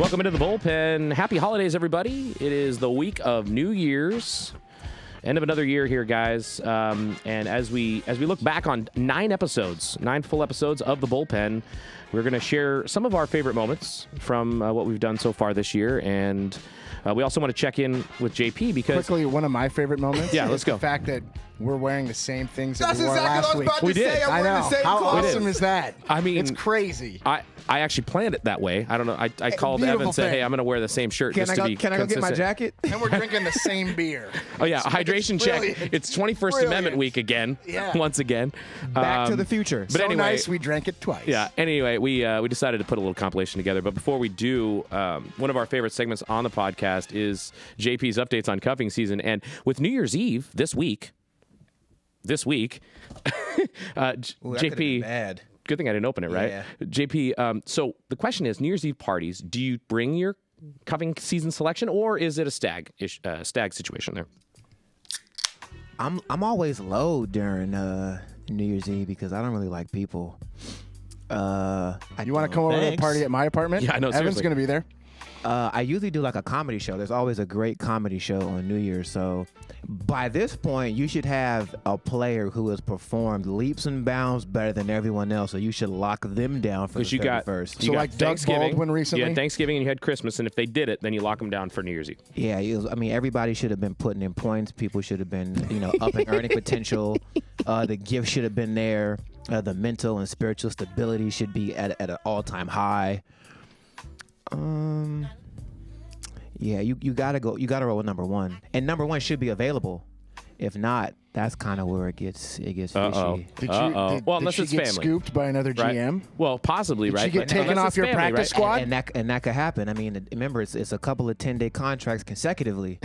Welcome into the bullpen. Happy holidays, everybody. It is the week of New Year's. End of another year here, guys. And as we look back on 9 full episodes of the bullpen, we're going to share some of our favorite moments from what we've done so far this year. And we also want to check in with JP because... Quickly, one of my favorite moments let's go. The fact that we're wearing the same things that That's we wore exactly last what I was week. about We to did. say. I'm I wearing know. the same How clothes. awesome is that? I mean, it's crazy. I actually planned it that way. I don't know. I called Evan and said, hey, I'm going to wear the same shirt just to be Can I go get my consistent. jacket? And we're drinking the same beer. Oh, yeah. A hydration check. brilliant. It's 21st Brilliant. Amendment week again. Yeah. Once again. Back to the future. But So anyway, nice, we drank it twice. Yeah. Anyway, we decided to put a little compilation together. But before we do, one of our favorite segments on the podcast is JP's updates on cuffing season. And with New Year's Eve this week, JP, bad. good thing I didn't open it, right? Yeah. JP, so the question is, New Year's Eve parties, do you bring your cuffing season selection, or is it a stag situation there? I'm always low during New Year's Eve because I don't really like people. You want to come over to the party at my apartment? Yeah, I know, Evan's seriously. going to be there. I usually do like a comedy show. There's always a great comedy show on New Year's. So by this point, you should have a player who has performed leaps and bounds better than everyone else. So you should lock them down for the 31st. So like Doug Baldwin recently? You had Thanksgiving and you had Christmas, and if they did it, then you lock them down for New Year's Eve. Yeah, everybody should have been putting in points. People should have been, up in earning potential. The gift should have been there. The mental and spiritual stability should be at an all-time high. Yeah, you gotta roll with number one, and number one should be available. If not, that's kind of where it gets fishy. Uh-oh. Did Well, unless she it's get family. scooped by another Right? GM? Well, possibly, right? she get But taken unless off it's your family, practice right? squad? And that could happen. I mean, remember it's a couple of 10-day contracts consecutively.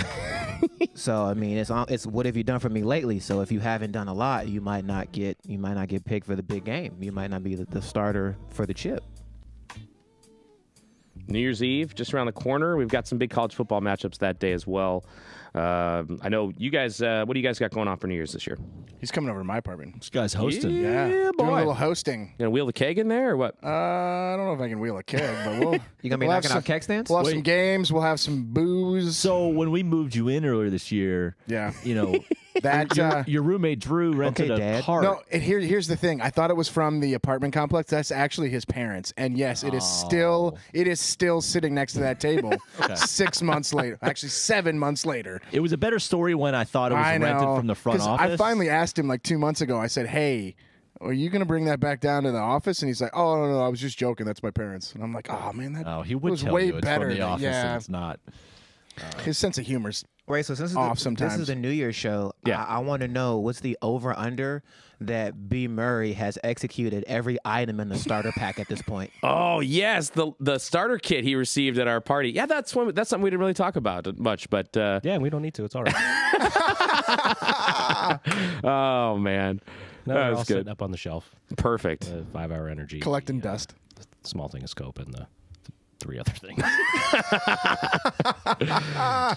So I mean, it's what have you done for me lately? So if you haven't done a lot, you might not get picked for the big game. You might not be the starter for the chip. New Year's Eve, just around the corner. We've got some big college football matchups that day as well. I know you guys, what do you guys got going on for New Year's this year? He's coming over to my apartment. This guy's hosting. Yeah. Doing boy. a little hosting. Gonna wheel the keg in there or what? I don't know if I can wheel a keg, but we'll... You gonna be we'll have knocking out keg stands? We'll have some games. We'll have some booze. So when we moved you in earlier this year, Yeah. that your roommate Drew rented Okay, a Dad. cart. No, here's the thing. I thought it was from the apartment complex. That's actually his parents. And yes, it is still sitting next to that table 6 months later. Actually, 7 months later. It was a better story when I thought it was I know. rented from the front 'Cause office. I finally asked him like 2 months ago. I said, "Hey, are you gonna bring that back down to the office?" And he's like, "Oh no, I was just joking. That's my parents." And I'm like, "Oh man, that he would was tell way you it's better." from the than- office yeah, and it's not. his sense of humor's Right, so since off this sometimes. is the New Year's show, Yeah. I want to know what's the over/under that B. Murray has executed every item in the starter pack at this point. Oh yes, the starter kit he received at our party. Yeah, that's something we didn't really talk about much, but Yeah, we don't need to. It's all right. oh man, No, that they're was all good. sitting up on the shelf. Perfect. The 5-hour energy. collecting dust. The small thing of scope and the 3 other things.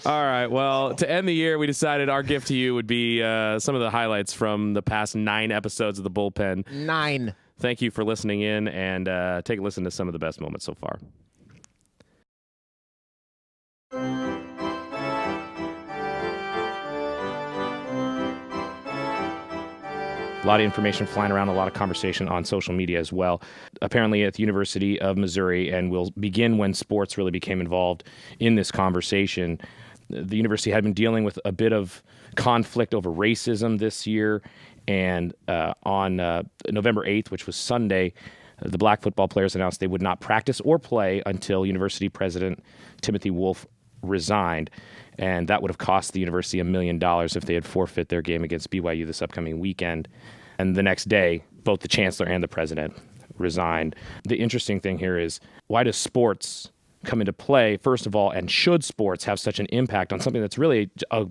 All right. Well, to end the year, we decided our gift to you would be some of the highlights from the past 9 episodes of the bullpen. 9. Thank you for listening in, and take a listen to some of the best moments so far. A lot of information flying around, a lot of conversation on social media as well. Apparently at the University of Missouri, and we'll begin when sports really became involved in this conversation. The university had been dealing with a bit of conflict over racism this year, and on November 8th, which was Sunday, the black football players announced they would not practice or play until university president Timothy Wolf resigned. And that would have cost the university $1 million if they had forfeit their game against BYU this upcoming weekend. And the next day, both the chancellor and the president resigned. The interesting thing here is, why does sports come into play, first of all, and should sports have such an impact on something that's really a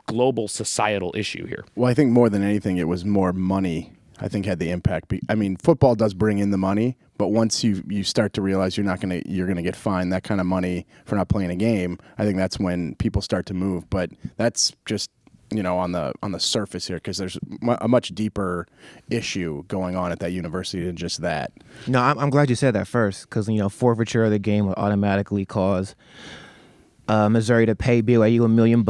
global societal issue here? Well, I think more than anything, it was more money, I think, had the impact. I mean, football does bring in the money, but once you start to realize you're gonna get fined that kind of money for not playing a game, I think that's when people start to move. But that's just on the surface here, because there's a much deeper issue going on at that university than just that. No, I'm glad you said that first, because forfeiture of the game would automatically cause Missouri to pay BYU $1 million.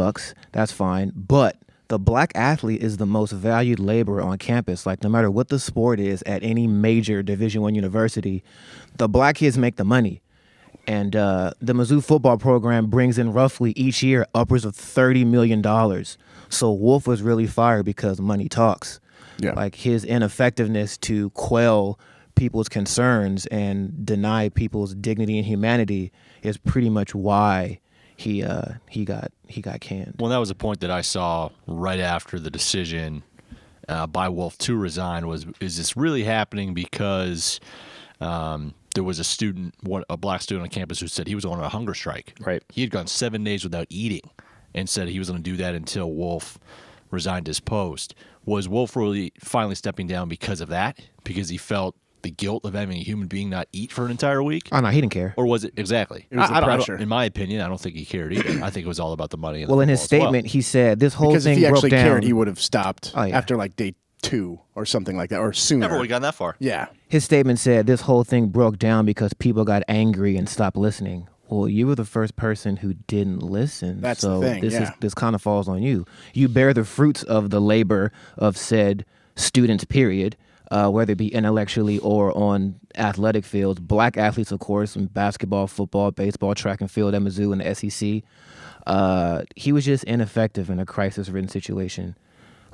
That's fine, but the black athlete is the most valued labor on campus. Like, no matter what the sport is at any major Division I university, the black kids make the money. And the Mizzou football program brings in roughly each year upwards of $30 million. So Wolf was really fired because money talks. Yeah. Like, his ineffectiveness to quell people's concerns and deny people's dignity and humanity is pretty much why he got canned. Well, that was a point that I saw right after the decision by Wolf to resign. Is this really happening because there was a black student on campus who said he was on a hunger strike. Right. He had gone 7 days without eating and said he was going to do that until Wolf resigned his post. Was Wolf really finally stepping down because of that? Because he felt the guilt of having a human being not eat for an entire week? Oh, no, he didn't care. Or was it exactly? It was the pressure. In my opinion, I don't think he cared either. I think it was all about the money. Well, in his statement, he said this whole Because thing if he broke actually down. cared, he would have stopped Oh, yeah. after like day 2 or something like that, or sooner. Never would have gotten that far. Yeah. His statement said this whole thing broke down because people got angry and stopped listening. Well, you were the first person who didn't listen. That's so the thing, this kind of falls on you. You bear the fruits of the labor of said students, period, whether it be intellectually or on athletic fields. Black athletes, of course, in basketball, football, baseball, track and field at Mizzou and the SEC. He was just ineffective in a crisis-ridden situation.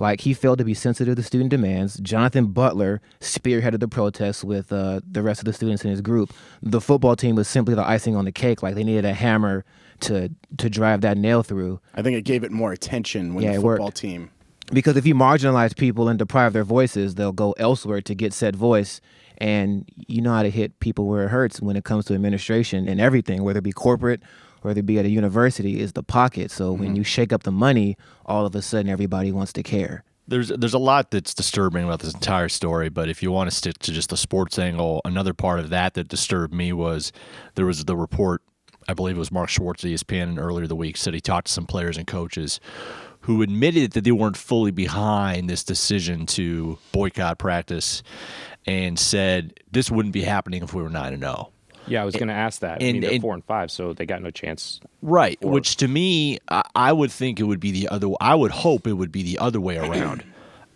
Like, he failed to be sensitive to student demands. Jonathan Butler spearheaded the protests with the rest of the students in his group. The football team was simply the icing on the cake. Like, they needed a hammer to drive that nail through. I think it gave it more attention when the football team. Because if you marginalize people and deprive their voices, they'll go elsewhere to get said voice. And you know how to hit people where it hurts when it comes to administration and everything, whether it be corporate, whether it be at a university, is the pocket. So when you shake up the money, all of a sudden everybody wants to care. There's a lot that's disturbing about this entire story, but if you want to stick to just the sports angle, another part of that disturbed me was there was the report, I believe it was Mark Schwartz at ESPN earlier the week, said he talked to some players and coaches who admitted that they weren't fully behind this decision to boycott practice and said this wouldn't be happening if we were 9-0. Yeah, I was going to ask that. I mean, they're 4-5, so they got no chance. Right, which to me, I would think it would be the other. I would hope it would be the other way around.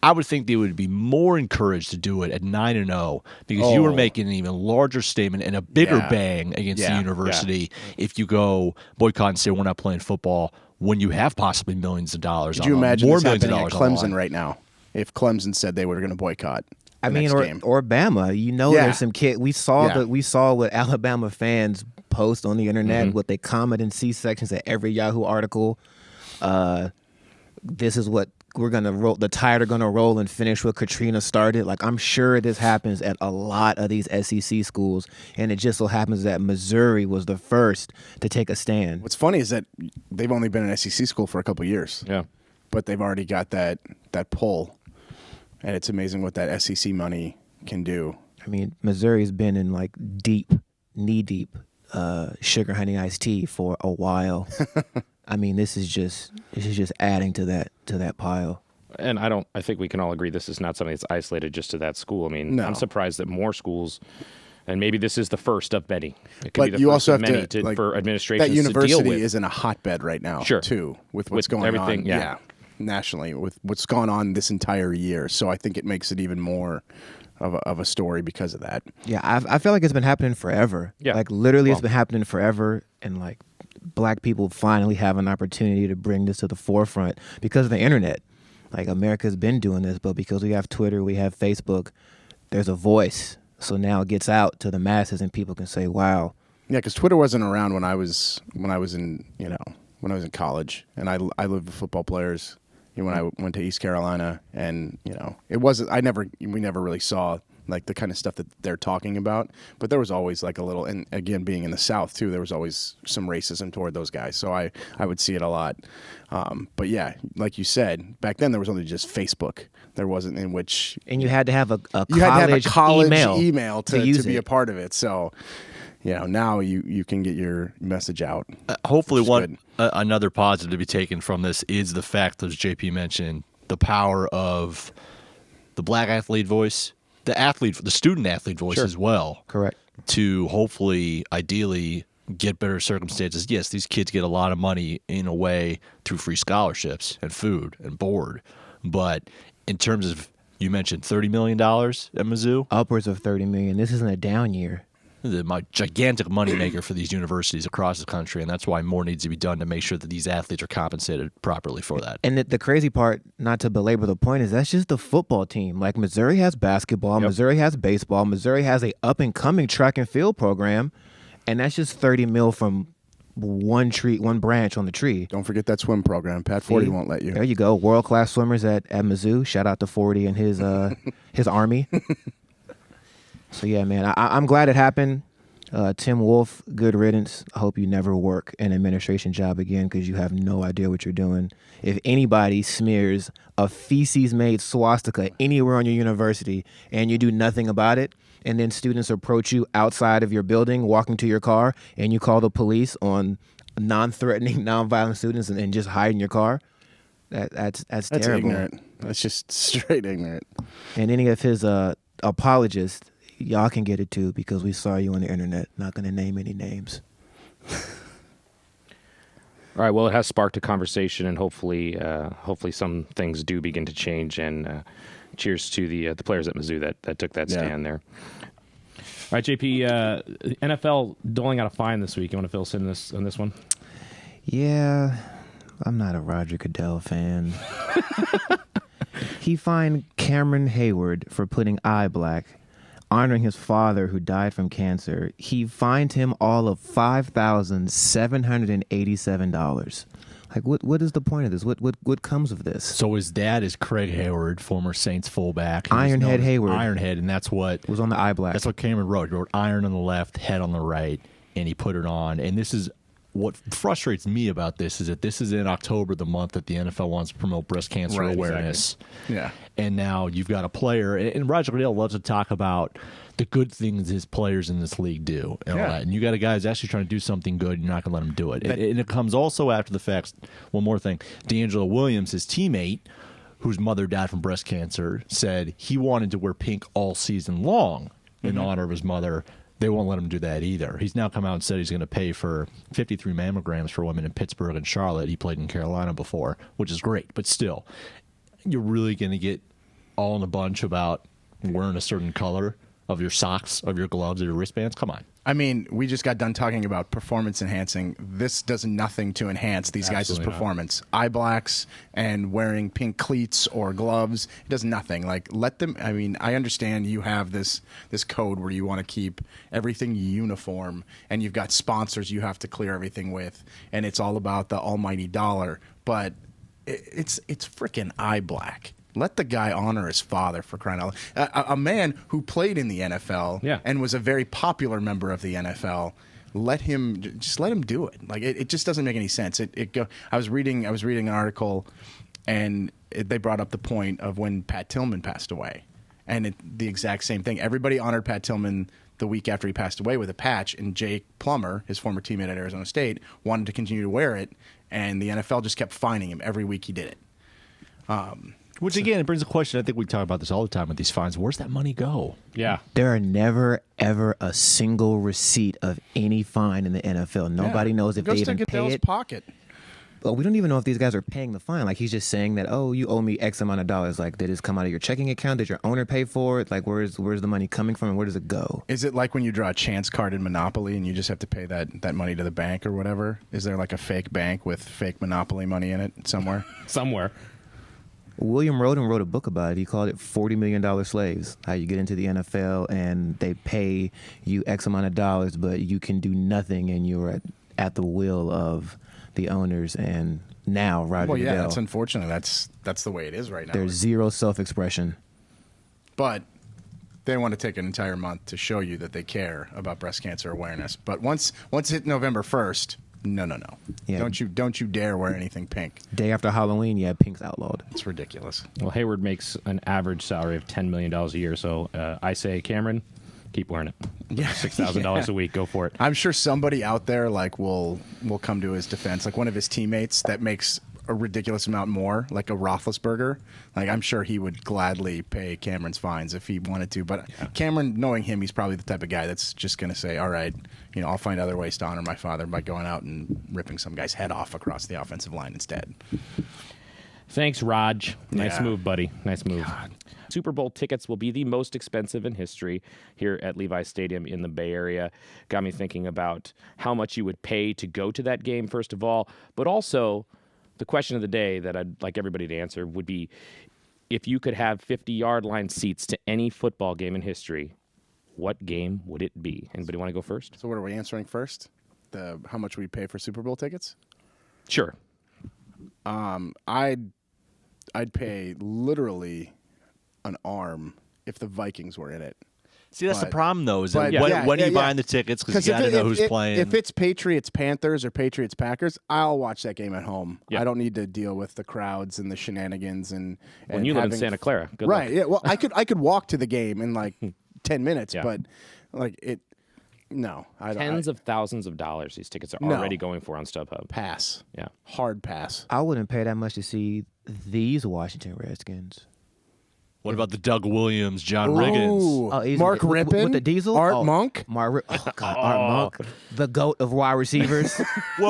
I would think they would be more encouraged to do it at 9-0 because you were making an even larger statement and a bigger bang against the university if you go boycott and say we're not playing football when you have possibly millions of dollars. Could you imagine more this millions of happening dollars at Clemson right now? If Clemson said they were going to boycott. I mean, game. or Bama. There's some kid. We saw what Alabama fans post on the internet, what they comment in C sections at every Yahoo article. This is what we're gonna roll. The Tide are gonna roll and finish what Katrina started. Like, I'm sure this happens at a lot of these SEC schools, and it just so happens that Missouri was the first to take a stand. What's funny is that they've only been an SEC school for a couple of years. Yeah, but they've already got that pull. And it's amazing what that SEC money can do. I mean, Missouri's been in like knee deep sugar honey iced tea for a while. I mean, this is just adding to that pile. And I think we can all agree this is not something that's isolated just to that school. I mean, I'm surprised that more schools, and maybe this is the first of many. It could be the you first also of have many to like, for administrations that university to deal with. is in a hotbed right now, too, with what's going everything, on. Yeah. Nationally, with what's gone on this entire year. So I think it makes it even more of a story because of that. Yeah, I feel like it's been happening forever. Yeah. Like, literally, it's been happening forever. And, like, black people finally have an opportunity to bring this to the forefront because of the internet. Like, America's been doing this, but because we have Twitter, we have Facebook, there's a voice. So now it gets out to the masses and people can say, wow. Yeah, because Twitter wasn't around when I was in college, and I lived with football players. When I went to East Carolina, and it wasn't. We never really saw like the kind of stuff that they're talking about. But there was always like a little, and again, being in the South too, there was always some racism toward those guys. So I would see it a lot. But yeah, like you said, back then there was only just Facebook. There wasn't in which, and you had to have a college college email to use be it. a part of it. So now you can get your message out. Hopefully, Which is another positive to be taken from this is the fact, as JP mentioned, the power of the black athlete voice, the student athlete voice as well. Correct. To hopefully, ideally, get better circumstances. Yes, these kids get a lot of money in a way through free scholarships and food and board, but in terms of, you mentioned $30 million at Mizzou, Upwards of $30 million. This isn't a down year. the gigantic moneymaker for these universities across the country, and that's why more needs to be done to make sure that these athletes are compensated properly for that. And the crazy part, not to belabor the point, is that's just the football team. Like, Missouri has basketball, Missouri has baseball, Missouri has a up-and-coming track and field program, and that's just $30 million from one branch on the tree. Don't forget that swim program. Pat Forty won't let you. There you go. World-class swimmers at Mizzou. Shout out to Forty and his his army. So, yeah, man, I'm glad it happened. Tim Wolf, good riddance. I hope you never work an administration job again because you have no idea what you're doing. If anybody smears a feces-made swastika anywhere on your university and you do nothing about it, and then students approach you outside of your building, walking to your car, and you call the police on non-threatening, non-violent students and just hide in your car, that's That's terrible. ignorant. That's just straight ignorant. And any of his apologists, y'all can get it too because we saw you on the internet. Not going to name any names. All right. Well, it has sparked a conversation, and hopefully some things do begin to change. And cheers to the players at Mizzou that took that stand there. All right, JP. NFL doling out a fine this week. You want to fill us in on this one? Yeah, I'm not a Roger Goodell fan. He fined Cameron Hayward for putting eye black, honoring his father who died from cancer. He fined him all of $5,787. Like, what is the point of this? What comes of this? So his dad is Craig Hayward, former Saints fullback. He was Ironhead known as Hayward. Ironhead, and that's what Was on the eye black. That's what Cameron wrote. He wrote iron on the left, head on the right, and he put it on. And this is what frustrates me about this is that this is in October, the month that the NFL wants to promote breast cancer awareness. Exactly. Yeah. And now you've got a player, and Roger Goodell loves to talk about the good things his players in this league do. And, all that. And you got a guy who's actually trying to do something good, you're not going to let him do it. And it comes also after the fact, one more thing, D'Angelo Williams, his teammate, whose mother died from breast cancer, said he wanted to wear pink all season long in honor of his mother. They won't let him do that either. He's now come out and said he's going to pay for 53 mammograms for women in Pittsburgh and Charlotte. He played in Carolina before, which is great. But still, you're really going to get all in a bunch about wearing a certain color of your socks, of your gloves, of your wristbands? Come on. I mean, we just got done talking about performance enhancing. This does nothing to enhance these guys' performance. Eye blacks and wearing pink cleats or gloves, it does nothing. Like, let them. I mean, I understand you have this code where you want to keep everything uniform, and you've got sponsors you have to clear everything with, and it's all about the almighty dollar. But it's freaking eye black. Let the guy honor his father, for crying out loud. A man who played in the NFL and was a very popular member of the NFL. Let him do it. Like it just doesn't make any sense. I was reading an article, and they brought up the point of when Pat Tillman passed away, and the exact same thing. Everybody honored Pat Tillman the week after he passed away with a patch, and Jake Plummer, his former teammate at Arizona State, wanted to continue to wear it, and the NFL just kept fining him every week he did it. Which, again, it brings a question. I think we talk about this all the time with these fines. Where's that money go? Yeah. There are never, ever a single receipt of any fine in the NFL. Nobody knows if they even pay it. Pocket. But we don't even know if these guys are paying the fine. Like, he's just saying that, oh, you owe me X amount of dollars. Like, did this come out of your checking account? Did your owner pay for it? Like, where's the money coming from and where does it go? Is it like when you draw a chance card in Monopoly and you just have to pay that money to the bank or whatever? Is there like a fake bank with fake Monopoly money in it somewhere? Somewhere. William Roden wrote a book about it. He called it $40 million slaves, how you get into the NFL and they pay you X amount of dollars, but you can do nothing and you're at the will of the owners. And now Roger Well, yeah, Goodell, that's unfortunate. That's the way it is right now. there's zero self-expression. But they want to take an entire month to show you that they care about breast cancer awareness. But once it November 1st, no. Yeah. Don't you dare wear anything pink. Day after Halloween, yeah, pink's outlawed. It's ridiculous. Well, Hayward makes an average salary of $10 million a year. So I say, Cameron, Keep wearing it. Yeah. $6,000 a week. Go for it. I'm sure somebody out there like will come to his defense, like one of his teammates that makes a ridiculous amount more, like a Roethlisberger. Like I'm sure he would gladly pay Cameron's fines if he wanted to. But Cameron, knowing him, he's probably the type of guy that's just going to say, "All right, I'll find other ways to honor my father by going out and ripping some guy's head off across the offensive line instead." Thanks, Raj. Nice Yeah. move, buddy. Nice move. Super Bowl tickets will be the most expensive in history here at Levi's Stadium in the Bay Area. Got me thinking about how much you would pay to go to that game, first of all, but also the question of the day that I'd like everybody to answer would be, if you could have 50-yard line seats to any football game in history, what game would it be? Anybody want to go first? So what are we answering first? How much we pay for Super Bowl tickets? Sure. I'd pay literally an arm if the Vikings were in it. See, that's the But- problem, though. Is but- that when, yeah, when are you yeah, yeah. buying the tickets? Because you got to know who's playing. If it's Patriots Panthers or Patriots Packers, I'll watch that game at home. Yeah. I don't need to deal with the crowds and the shenanigans and When you live in having- Santa Clara. Good right? luck. Yeah. Well, I could walk to the game in like 10 minutes, Yeah. but like it. No, I don't. Tens of thousands of dollars these tickets are No. already going for on StubHub. pass. Yeah. Hard pass. I wouldn't pay that much to see these Washington Redskins. What about the Doug Williams, John Riggins? Ooh, easy. Mark With Rippon, the diesel. Art Monk. Art Monk, the goat of wide receivers. Whoa!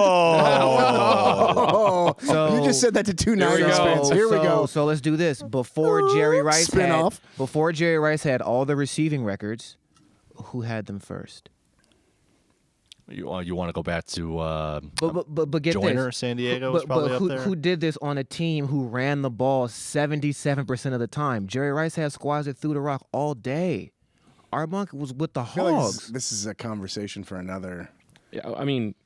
Oh, So- you just said that to two we Niners go. fans. Here we go. So let's do this. Before Jerry Rice Spin-off. before Jerry Rice had all the receiving records, who had them first? You want to go back to But get Joyner, this. San Diego was probably up there. Who did this on a team who ran the ball 77% of the time? Jerry Rice had squads that threw the rock all day. Art Monk was with the I feel like Hogs. this is a conversation for another. Yeah, I mean,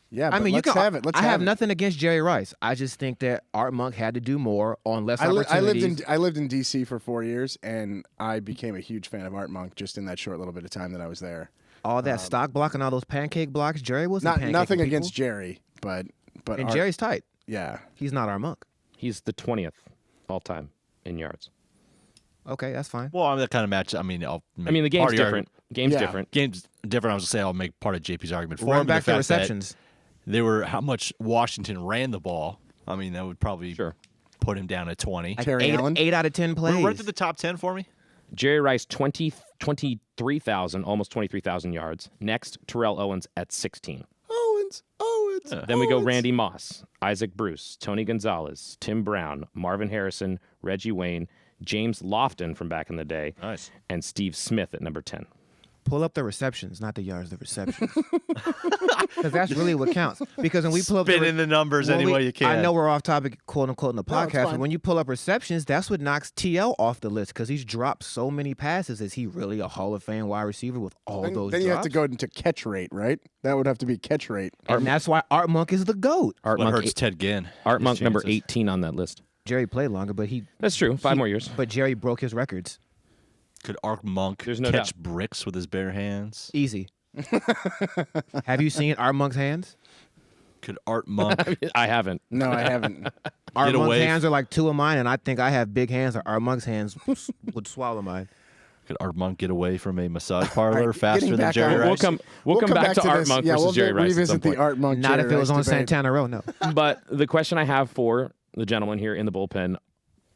Yeah, I but mean, let's you can have it. Let's I have it. nothing against Jerry Rice. I just think that Art Monk had to do more on less I opportunities. lived in DC for 4 years, and I became a huge fan of Art Monk just in that short little bit of time that I was there. all that stock block and all those pancake blocks. Jerry wasn't pancaking Nothing people. against Jerry, but And Art, Jerry's tight. yeah. He's not Art Monk. he's the 20th all time in yards. Okay, that's fine. Well, I mean, that kind of match. I mean, The game's different. Game's Yeah. different. Game's different. I was gonna say I'll make part of JP's argument for Run him. back the to fact that receptions. They were how much Washington ran the ball. I mean, that would probably Sure. put him down at 20. Like Terry Allen? 8 out of 10 plays. Run through the top 10 for me. Jerry Rice, 23,000, almost 23,000 yards. Next, Terrell Owens at 16. Owens. Then we go Randy Moss, Isaac Bruce, Tony Gonzalez, Tim Brown, Marvin Harrison, Reggie Wayne, James Lofton from back in the day, Nice. and Steve Smith at number 10. Pull up the receptions, not the yards, the receptions. Because that's really what counts. Because when we pull up Spin in the numbers when any we- way you can. I know we're off topic, quote unquote, in the No, it's podcast. fine. But when you pull up receptions, that's what knocks TL off the list because he's dropped so many passes. Is he really a Hall of Fame wide receiver with all Then, those then you have to drops? go into catch rate, right? That would have to be catch rate. And that's why Art Monk is the GOAT. Art What Monk, hurts Ted Ginn? Art His Monk number chances. 18 on that list. Jerry played longer, but That's true. 5 more years. But Jerry broke his records. Could Art Monk There's no catch doubt. bricks with his bare hands? Easy. Have you seen Art Monk's hands? Could Art Monk I haven't. No, I haven't. Art Get Monk's away hands are like 2 of mine, and I think I have big hands. Or Art Monk's hands would swallow mine. could Art Monk get away from a massage parlor Right, faster getting than back Jerry on- Rice? We'll come back to Art this. Monk Yeah, versus we'll Jerry Rice at some revisit the point. Art Monk. Not Jerry if it was Rice on debate. Santana Row, no. But the question I have for the gentleman here in the bullpen,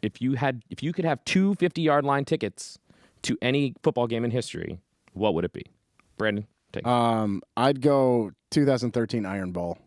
if you could have 2 50-yard line tickets to any football game in history, what would it be? Brandon, take it. I'd go 2013 Iron Bowl.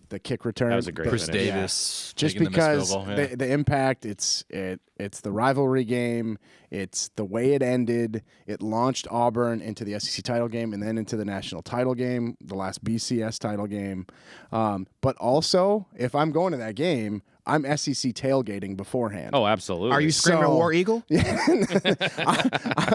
The kick return. That was a great Chris finish. Davis. Just taking the missed because field goal, yeah. the impact, it's the rivalry game, it's the way it ended. It launched Auburn into the SEC title game and then into the national title game, the last BCS title game. But also, if I'm going to that game, I'm SEC tailgating beforehand. Oh, absolutely. Are you screaming So- War Eagle?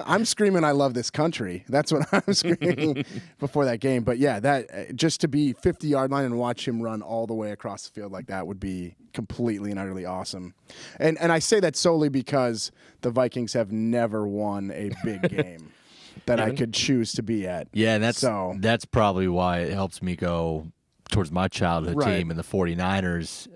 I'm screaming, I love this country. That's what I'm screaming before that game. But yeah, that just to be 50-yard line and watch him run all the way across the field like that would be completely and utterly awesome. And I say that solely because the Vikings have never won a big game that I could choose to be at. Yeah, and So- that's probably why it helps me go towards my childhood Right. team and the 49ers.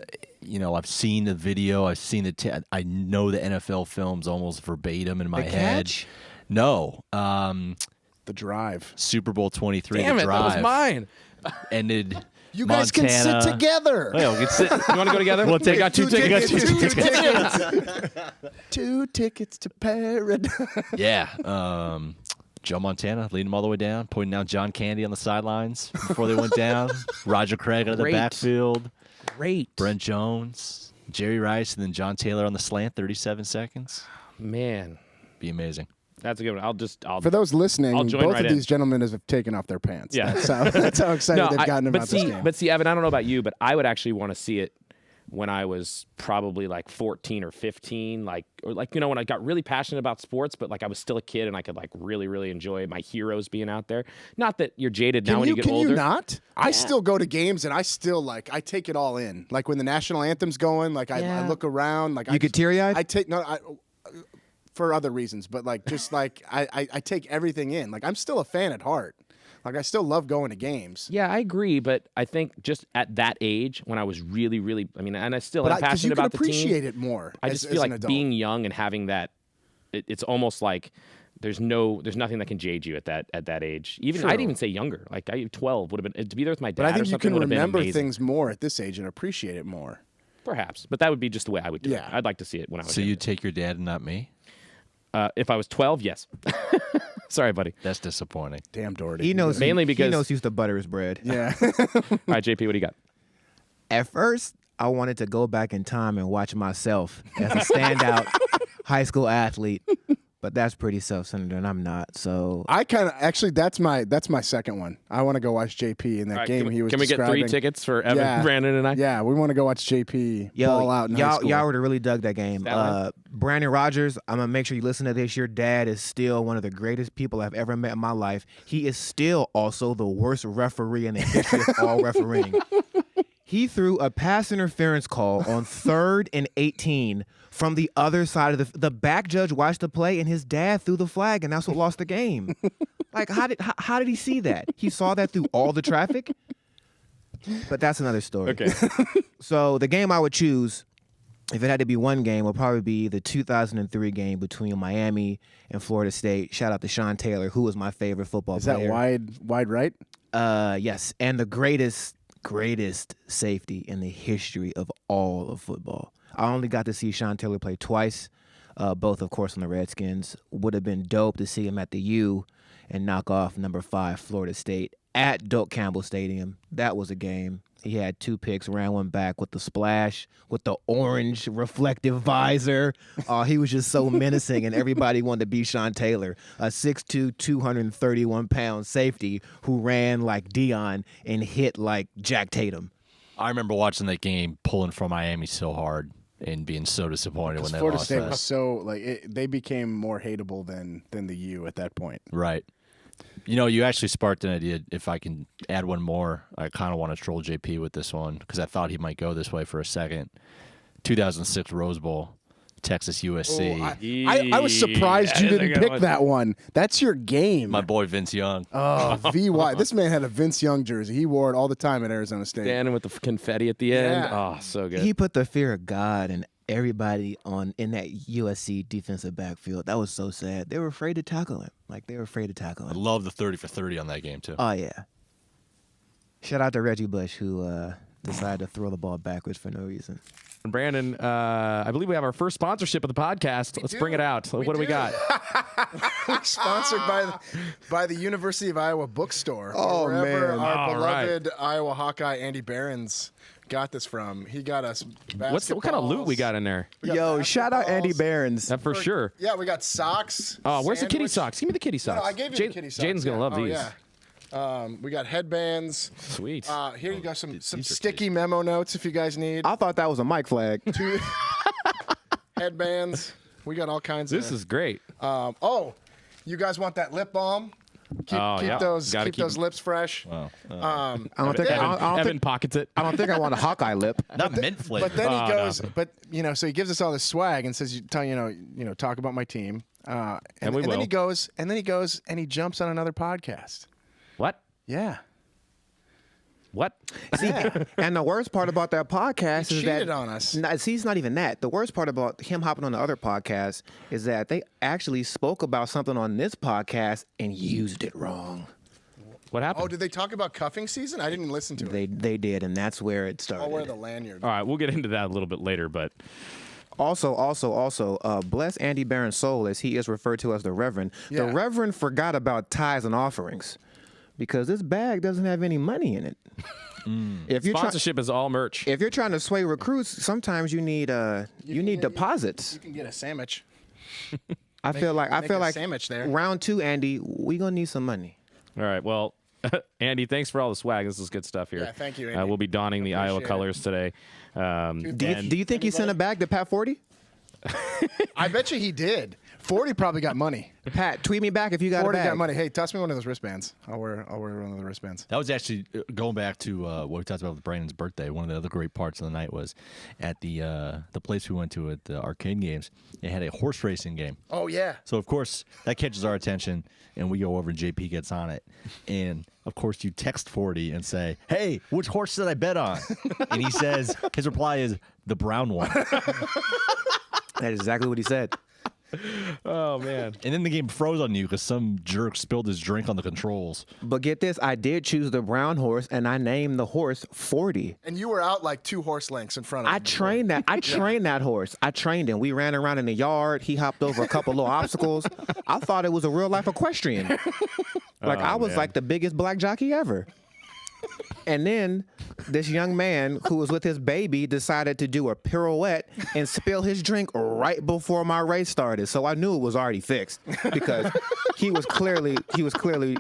You know, I've seen the video. I've seen I know the NFL films almost verbatim in my The head. catch? No. The Drive. Super Bowl 23. Damn the it, drive that was mine. ended. You guys can sit together. Oh, we can sit. You want to go together? We'll take got two tickets. Two tickets. 2 tickets to paradise. Yeah. Joe Montana leading them all the way down, pointing out John Candy on the sidelines before they went down. Roger Craig out of the Great. backfield. Great. Brent Jones, Jerry Rice, and then John Taylor on the slant, 37 seconds. Man, Be amazing. that's a good one. I'll For those listening, I'll both join right of in. these gentlemen have taken off their pants. Yeah. That's how excited they've gotten about see, this game. But see, Evan, I don't know about you, but I would actually want to see it when I was probably like 14 or 15, when I got really passionate about sports, but like I was still a kid and I could like really, really enjoy my heroes being out there. Not that you're jaded now when you get older. Can you not? I still go to games and I still I take it all in. Like when the national anthem's going, I look around. Like You get teary-eyed? I take for other reasons, but I take everything in. Like I'm still a fan at heart. Like I still love going to games. Yeah, I agree, but I think just at that age when I was really, really, and I still am passionate about the team. Because you can appreciate it more. I just feel like being young and having that, it's almost like there's nothing that can jade you at that age. I'd even say younger. Like 12 would have been to be there with my dad. But I think or you something can would have been remember amazing. things more at this age and appreciate it more. Perhaps, but that would be just the way I would do Yeah. it. I'd like to see it when I was. So younger. you take your dad and not me? If I was 12, yes. Sorry, buddy. That's disappointing. Damn, Doherty. He knows Mainly because- he knows he used to butter his bread. Yeah. All right, JP, what do you got? At first, I wanted to go back in time and watch myself as a standout high school athlete, but that's pretty self-centered, and I'm not. So I kind of actually that's my second one. I want to go watch JP in that All right, game he was can we get 3 describing. tickets for Evan, Yeah. Brandon, and I? Yeah, we want to go watch JP ball out in high school. y'all would have really dug that game. That one? Brandon Rogers, I'm gonna make sure you listen to this. Your dad is still one of the greatest people I've ever met in my life. He is still also the worst referee in the history of all refereeing. He threw a pass interference call on 3rd and 18 from the other side of the back judge watched the play and his dad threw the flag and that's what lost the game. Like how did he see that? He saw that through all the traffic? But that's another story. Okay. So the game I would choose, if it had to be one game, would probably be the 2003 game between Miami and Florida State. Shout out to Sean Taylor, who was my favorite football Is player. that wide right? Yes, and the greatest safety in the history of all of football. I only got to see Sean Taylor play twice, both, of course, on the Redskins. Would have been dope to see him at the U and knock off number 5 Florida State at Doak Campbell Stadium. That was a game. He had 2 picks, ran one back with the splash, with the orange reflective visor. He was just so menacing, and everybody wanted to be Sean Taylor, a 6'2", 231-pound safety who ran like Dion and hit like Jack Tatum. I remember watching that game, pulling for Miami so hard and being so disappointed when they Florida lost State that. was so they became more hateable than the U at that point. Right. You know, you actually sparked an idea. If I can add one more, I kind of want to troll JP with this one because I thought he might go this way for a second. 2006 Rose Bowl, Texas USC. I was surprised you didn't pick that one. That's your game. My boy Vince Young. Oh, VY. This man had a Vince Young jersey. He wore it all the time at Arizona State. Standing with the confetti at the end. Yeah. Oh, so good. He put the fear of God in everybody in that USC defensive backfield. That was so sad. They were afraid to tackle him. I love the 30 for 30 on that game, too. Oh, yeah. Shout out to Reggie Bush, who decided to throw the ball backwards for no reason. Brandon, I believe we have our first sponsorship of the podcast. Let's bring it out. What do we got? Sponsored by the University of Iowa bookstore. Oh, wherever man. Our All beloved Iowa Hawkeye Andy Behrens got this from. He got us basketballs. What kind of loot we got in there? Yo, shout out Andy Behrens. That for sure. Yeah, we got socks. Oh, where's the kitty sandwich. socks? Give me the kitty socks. No, I gave you the kitty socks. Jaden's going to love these. Yeah. We got headbands. Sweet. Here you go, some sticky memo notes if you guys need. I thought that was a mic flag. 2 headbands. We got all kinds This of. is great. You guys want that lip balm? Keep yeah. those Gotta keep keep those lips fresh. Wow. I don't think Evan pockets it. I don't think I want a Hawkeye lip. Not mint flavor. But then he Oh, goes, so he gives us all this swag and says, talk about my team. And we then will. he goes and he jumps on another podcast. What? Yeah. What? See, and the worst part about that podcast He is that cheated on us. See, it's not even that. The worst part about him hopping on the other podcast is that they actually spoke about something on this podcast and used it wrong. What happened? Oh, did they talk about cuffing season? I didn't listen to it. They did, and that's where it started. I'll wear the lanyard. All right, we'll get into that a little bit later, but Also, bless Andy Barron's soul, as he is referred to as the Reverend. Yeah. The Reverend forgot about tithes and offerings because this bag doesn't have any money in it. If you're sponsorship is all merch. if you're trying to sway recruits, sometimes you need deposits. You can get a sandwich. I feel like a sandwich there. round 2, Andy, we gonna need some money. All right, well, Andy, thanks for all the swag. This is good stuff here. Yeah, thank you, Andy. We'll be donning the Iowa Appreciate it. colors today. Do you think he sent a bag to Pat 40? I bet you he did. 40 probably got money. Pat, tweet me back if you got a 40 bag. got money. Hey, toss me one of those wristbands. I'll wear one of the wristbands. That was actually going back to what we talked about with Brandon's birthday. One of the other great parts of the night was at the place we went to at the arcade games. It had a horse racing game. Oh yeah. So of course that catches our attention, and we go over and JP gets on it, and of course you text 40 and say, "Hey, which horse did I bet on?" And he says his reply is the brown one. That is exactly what he said. Oh, man. And then the game froze on you because some jerk spilled his drink on the controls. But get this, I did choose the brown horse, and I named the horse 40. And you were out like 2 horse lengths in front of I him. trained that horse. I trained him. We ran around in the yard. He hopped over a couple little obstacles. I thought it was a real life equestrian. I was man. like the biggest black jockey ever. And then this young man who was with his baby decided to do a pirouette and spill his drink right before my race started. So I knew it was already fixed because he was clearly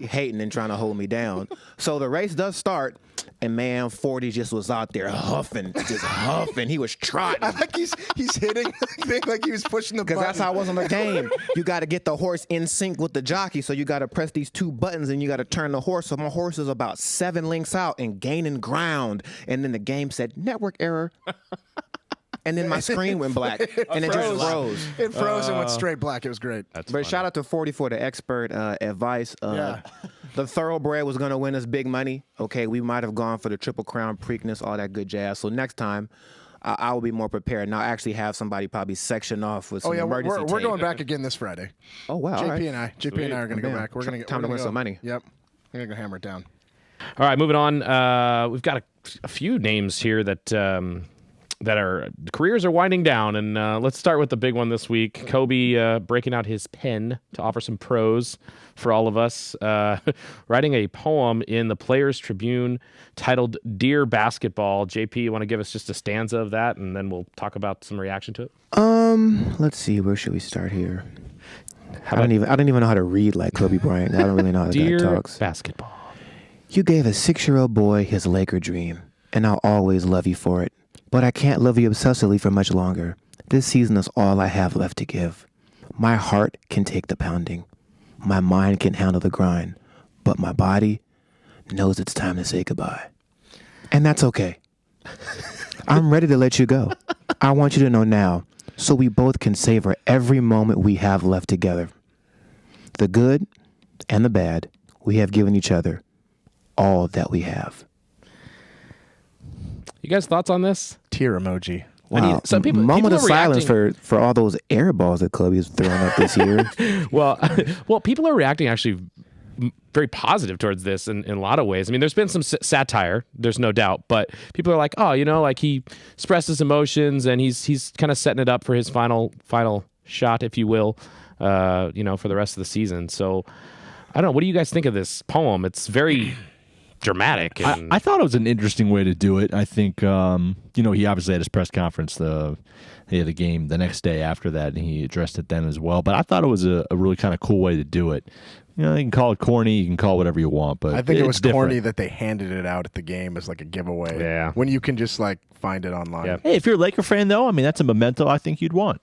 hating and trying to hold me down. So the race does start, and man, 40 just was out there huffing. He was trotting. I like he's hitting the thing like he was pushing the button. Because that's how it was on the game. You got to get the horse in sync with the jockey. So you got to press these 2 buttons and you got to turn the horse. So my horse is about 7 lengths out and gaining ground. And then the game said, network error. And then my screen went black. And it just froze. It froze and went straight black. It was great. But shout out to 40 for the expert advice. Yeah. The thoroughbred was going to win us big money. Okay, we might have gone for the Triple Crown, Preakness, all that good jazz. So next time, I will be more prepared. And I'll actually have somebody probably section off with some Oh yeah, emergency we're tape. going back again this Friday. Oh, wow. all JP right. and I are going to go Bam. back. We're going to Time to win some money. Yep. We're going to go hammer it down. All right, moving on. We've got a few names here that are careers are winding down, and let's start with the big one this week. Kobe breaking out his pen to offer some prose for all of us, writing a poem in the Players Tribune titled "Dear Basketball." JP, you want to give us just a stanza of that, and then we'll talk about some reaction to it. Let's see. Where should we start here? I don't even know how to read like Kobe Bryant. I don't really know how the guy Dear talks. Basketball. You gave a 6-year-old boy his Laker dream, and I'll always love you for it. But I can't love you obsessively for much longer. This season is all I have left to give. My heart can take the pounding. My mind can handle the grind. But my body knows it's time to say goodbye. And that's okay. I'm ready to let you go. I want you to know now, so we both can savor every moment we have left together. The good and the bad, we have given each other all that we have. You guys thoughts on this? Tear emoji. Wow. some people Moment are of silence reacting- for all those air balls that Kobe has thrown up this year. Well, people are reacting actually very positive towards this in a lot of ways. I mean, there's been some satire, there's no doubt, but people are like, oh, like he expressed his emotions and he's kind of setting it up for his final shot, if you will, for the rest of the season. So I don't know. What do you guys think of this poem? It's very dramatic. And I thought it was an interesting way to do it. I think, he obviously had his press conference the game the next day after that, and he addressed it then as well. But I thought it was a really kind of cool way to do it. You can call it corny, you can call it whatever you want, but I think it was different. corny that they handed it out at the game as like a giveaway. Yeah. When you can just like find it online. Yeah. Hey, if you're a Laker fan, though, I mean, that's a memento I think you'd want.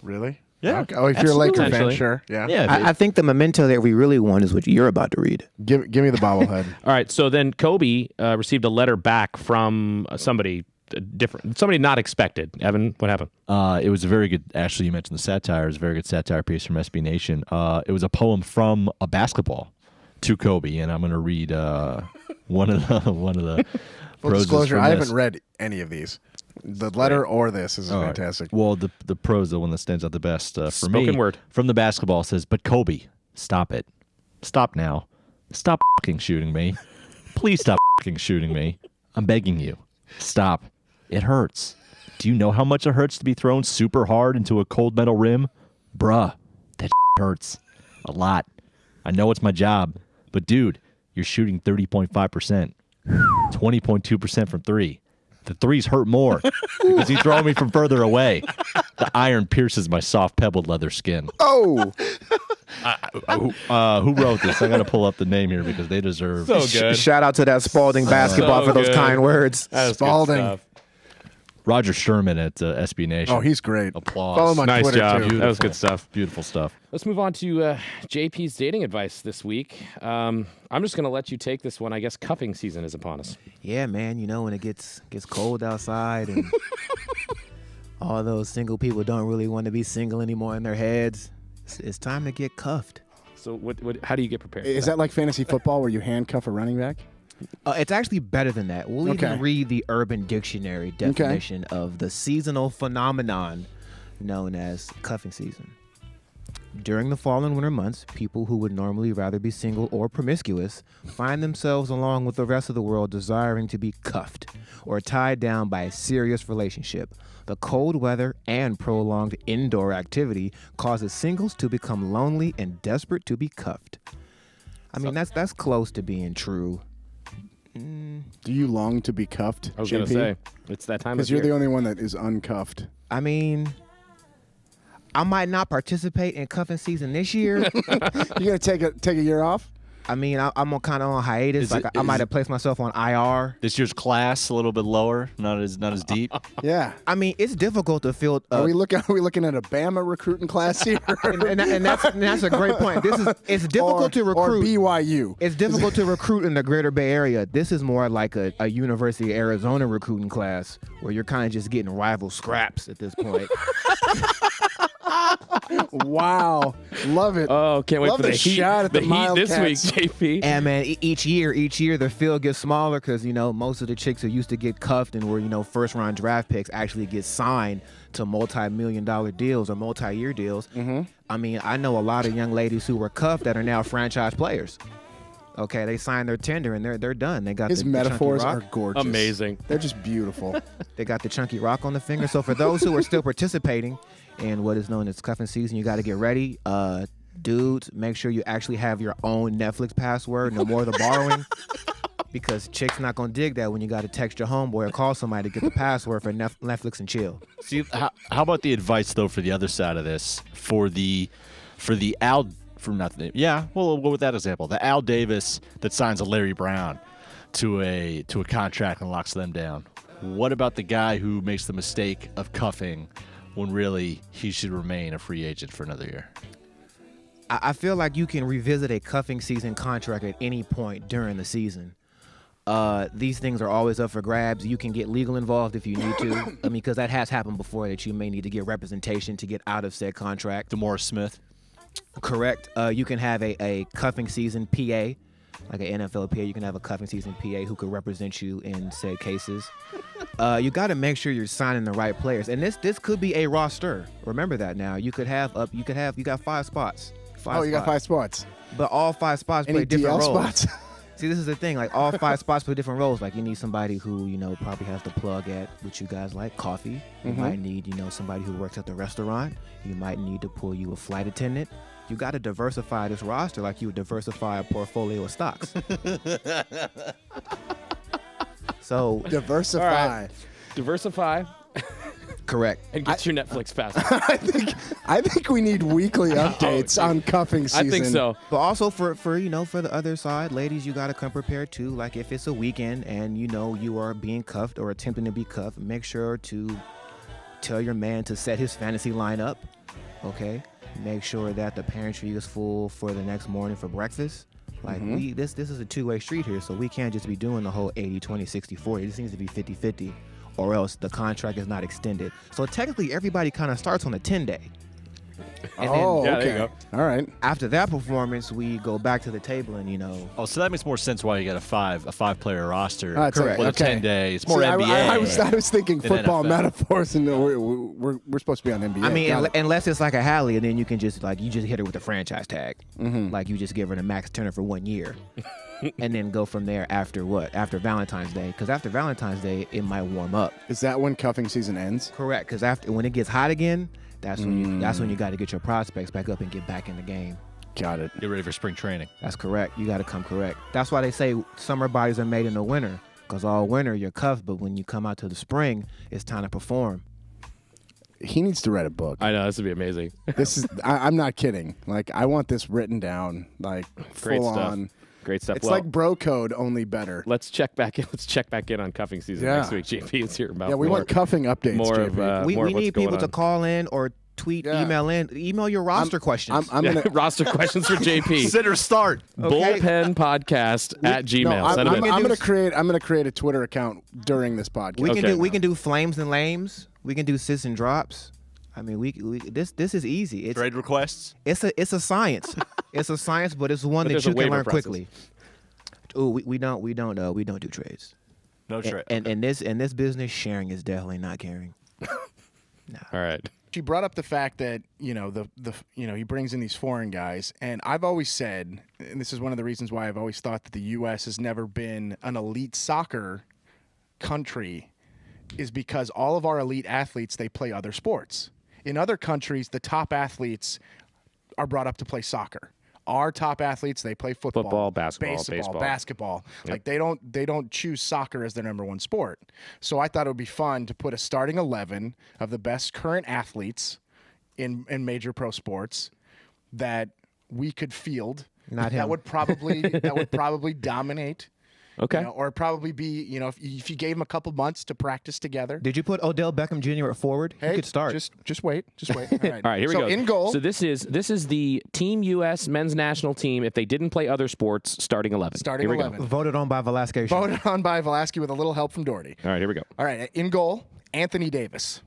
Really? Yeah. Okay. Oh, if you're a Laker fan, Absolutely. sure. Yeah. Yeah. I think the memento that we really want is what you're about to read. Give me the bobblehead. all right. So then Kobe received a letter back from somebody different, somebody not expected. Evan, what happened? It was a very good, actually, you mentioned the satire. It was a very good satire piece from SB Nation. It was a poem from a basketball. to Kobe, and I'm going to read one of the Full proses disclosure, from I this. haven't read any of these. The letter or this is All right. fantastic. Well, the prose, the one that stands out the best for me. Spoken word. From the basketball says, "But Kobe, stop it. Stop now. Stop fucking shooting me. Please stop fucking shooting me. I'm begging you. Stop. It hurts. Do you know how much it hurts to be thrown super hard into a cold metal rim? Bruh, that hurts. A lot. I know it's my job, but dude, you're shooting 30.5%. 20.2% from three. The threes hurt more because you throw me from further away. The iron pierces my soft pebbled leather skin." Oh, Who wrote this? I got to pull up the name here because they deserve. So good. Shout out to that Spalding basketball So for those good. kind words. That was good Spalding. stuff. Roger Sherman at SB Nation. oh, he's great. Applause. Follow him on Nice Twitter job. too. That was good stuff. Beautiful stuff. Let's move on to JP's dating advice this week. I'm just going to let you take this one. I guess cuffing season is upon us. Yeah, man. You know when it gets cold outside and all those single people don't really want to be single anymore in their heads. It's time to get cuffed. So how do you get prepared? Is for that like fantasy football where you handcuff a running back? It's actually better than that. We'll Okay. even read the Urban Dictionary definition of the seasonal phenomenon known as cuffing season. During the fall and winter months, people who would normally rather be single or promiscuous find themselves along with the rest of the world desiring to be cuffed or tied down by a serious relationship. The cold weather and prolonged indoor activity causes singles to become lonely and desperate to be cuffed. I mean, that's close to being true. Do you long to be cuffed? I was going to say, it's that time of because year. you're the only one that is uncuffed. I mean, I might not participate in cuffing season this year. You gonna take a year off? I mean, I'm kind of on hiatus. Is Like it- I might is- have placed myself on IR. This year's class a little bit lower, not as deep. Yeah. I mean, it's difficult to fill. Are we looking at a Bama recruiting class here? and that's a great point. It's difficult to recruit. Or BYU. It's difficult to recruit in the Greater Bay Area. This is more like a University of Arizona recruiting class where you're kind of just getting rival scraps at this point. Wow. Love it. Oh, can't wait Love for the the heat, shot at the heat this week, Wildcats. JP. And man, each year the field gets smaller because most of the chicks who used to get cuffed and were first round draft picks actually get signed to multi-million-dollar deals or multi-year deals. Mm-hmm. I mean, I know a lot of young ladies who were cuffed that are now franchise players. Okay, they signed their tender and they're done. They got His the chunky metaphors rock. are gorgeous. Amazing. They're just beautiful. They got the chunky rock on the finger. So for those who are still participating in what is known as cuffing season, you got to get ready. Dudes, make sure you actually have your own Netflix password. No more of the borrowing. Because chicks not going to dig that when you got to text your homeboy or call somebody to get the password for Netflix and chill. See, how about the advice though for the other side of this? For the Al, from nothing. Yeah, well, we'll go with that example. The Al Davis that signs a Larry Brown to a contract and locks them down. What about the guy who makes the mistake of cuffing when really he should remain a free agent for another year? I feel like you can revisit a cuffing season contract at any point during the season. These things are always up for grabs. You can get legal involved if you need to. I mean, because that has happened before that you may need to get representation to get out of said contract. DeMaurice Smith. Correct. You can have a cuffing season PA, like an NFL PA. You can have a cuffing season PA who could represent you in said cases. You got to make sure you're signing the right players, and this could be a roster. Remember that now. You got 5 spots. You got 5 spots. But all 5 spots Any play different DL roles. spots? See, this is the thing. Like all 5 spots play different roles. Like you need somebody who probably has to plug at what you guys like, coffee. You might need somebody who works at the restaurant. You might need to pull you a flight attendant. You got to diversify this roster like you would diversify a portfolio of stocks. So Diversify. Diversify correct. and get your Netflix password. I think we need weekly updates on cuffing season. I think so. But also for the other side, ladies, you got to come prepared too. Like if it's a weekend and you are being cuffed or attempting to be cuffed, make sure to tell your man to set his fantasy lineup. Okay, make sure that the pantry is full for the next morning for breakfast. Like this is a two-way street here, so we can't just be doing the whole 80, 20, 60, 40. This needs to be 50-50, or else the contract is not extended. So technically, everybody kind of starts on a 10-day. And Oh, Yeah, okay. there you All right. after that performance, we go back to the table and, Oh, so that makes more sense why you got a five-player roster. Correct. With Okay. a 10-day. It's more See, NBA. I was thinking than football NFL. metaphors, and we're supposed to be on NBA. I mean, Got it. unless it's like a Hallie, and then you can just you just hit her with a franchise tag, like you just give her the Max Turner for 1 year, and then go from there after what? After Valentine's Day, because after Valentine's Day it might warm up. Is that when cuffing season ends? Correct, because when it gets hot again, that's when you got to get your prospects back up and get back in the game. Got it. Get ready for spring training. That's correct. You got to come correct. That's why they say summer bodies are made in the winter, because all winter you're cuffed, but when you come out to the spring, it's time to perform. He needs to write a book. I know, this would be amazing. This is. I'm not kidding. Like, I want this written down. Like, Great full stuff. on. Great stuff. It's Well, like bro code, only better. let's check back in. Let's check back in on cuffing season Yeah. next week. JP is here about Yeah, we more, want cuffing updates. more JP. of we more of what's need going people to on. call in or tweet, Yeah. email your roster questions. I'm Yeah, gonna. roster questions for JP. Sit or start. Okay. Bullpen podcast at Gmail. No, Send I'm them in. gonna create a Twitter account during this podcast. Okay. we can do flames and lames. We can do sits and drops. I mean, this is easy. It's Trade requests. it's a science. It's a science, but it's one But that there's you a can waiver learn process. quickly. Oh, we don't do trades. No trade. And in this business, sharing is definitely not caring. All right. She brought up the fact that he brings in these foreign guys, and I've always said, and this is one of the reasons why I've always thought that the U.S. has never been an elite soccer country, is because all of our elite athletes, they play other sports. In other countries, the top athletes are brought up to play soccer. Our top athletes, they play football, basketball, baseball, baseball. basketball. Yep. Like they don't choose soccer as their number one sport. So I thought it would be fun to put a starting 11 of the best current athletes in major pro sports that we could field. Not him. That would probably dominate. Okay. Or probably be, if you gave him a couple months to practice together. Did you put Odell Beckham Jr. at forward? He could start. Just wait. All right. All right, here we so go. in goal. So this is the Team U.S. men's national team. If they didn't play other sports, starting 11. Starting here we 11. Voted on by Velasquez. Voted on by Velasquez with a little help from Doherty. Go. All right, here we go. All right, in goal, Anthony Davis.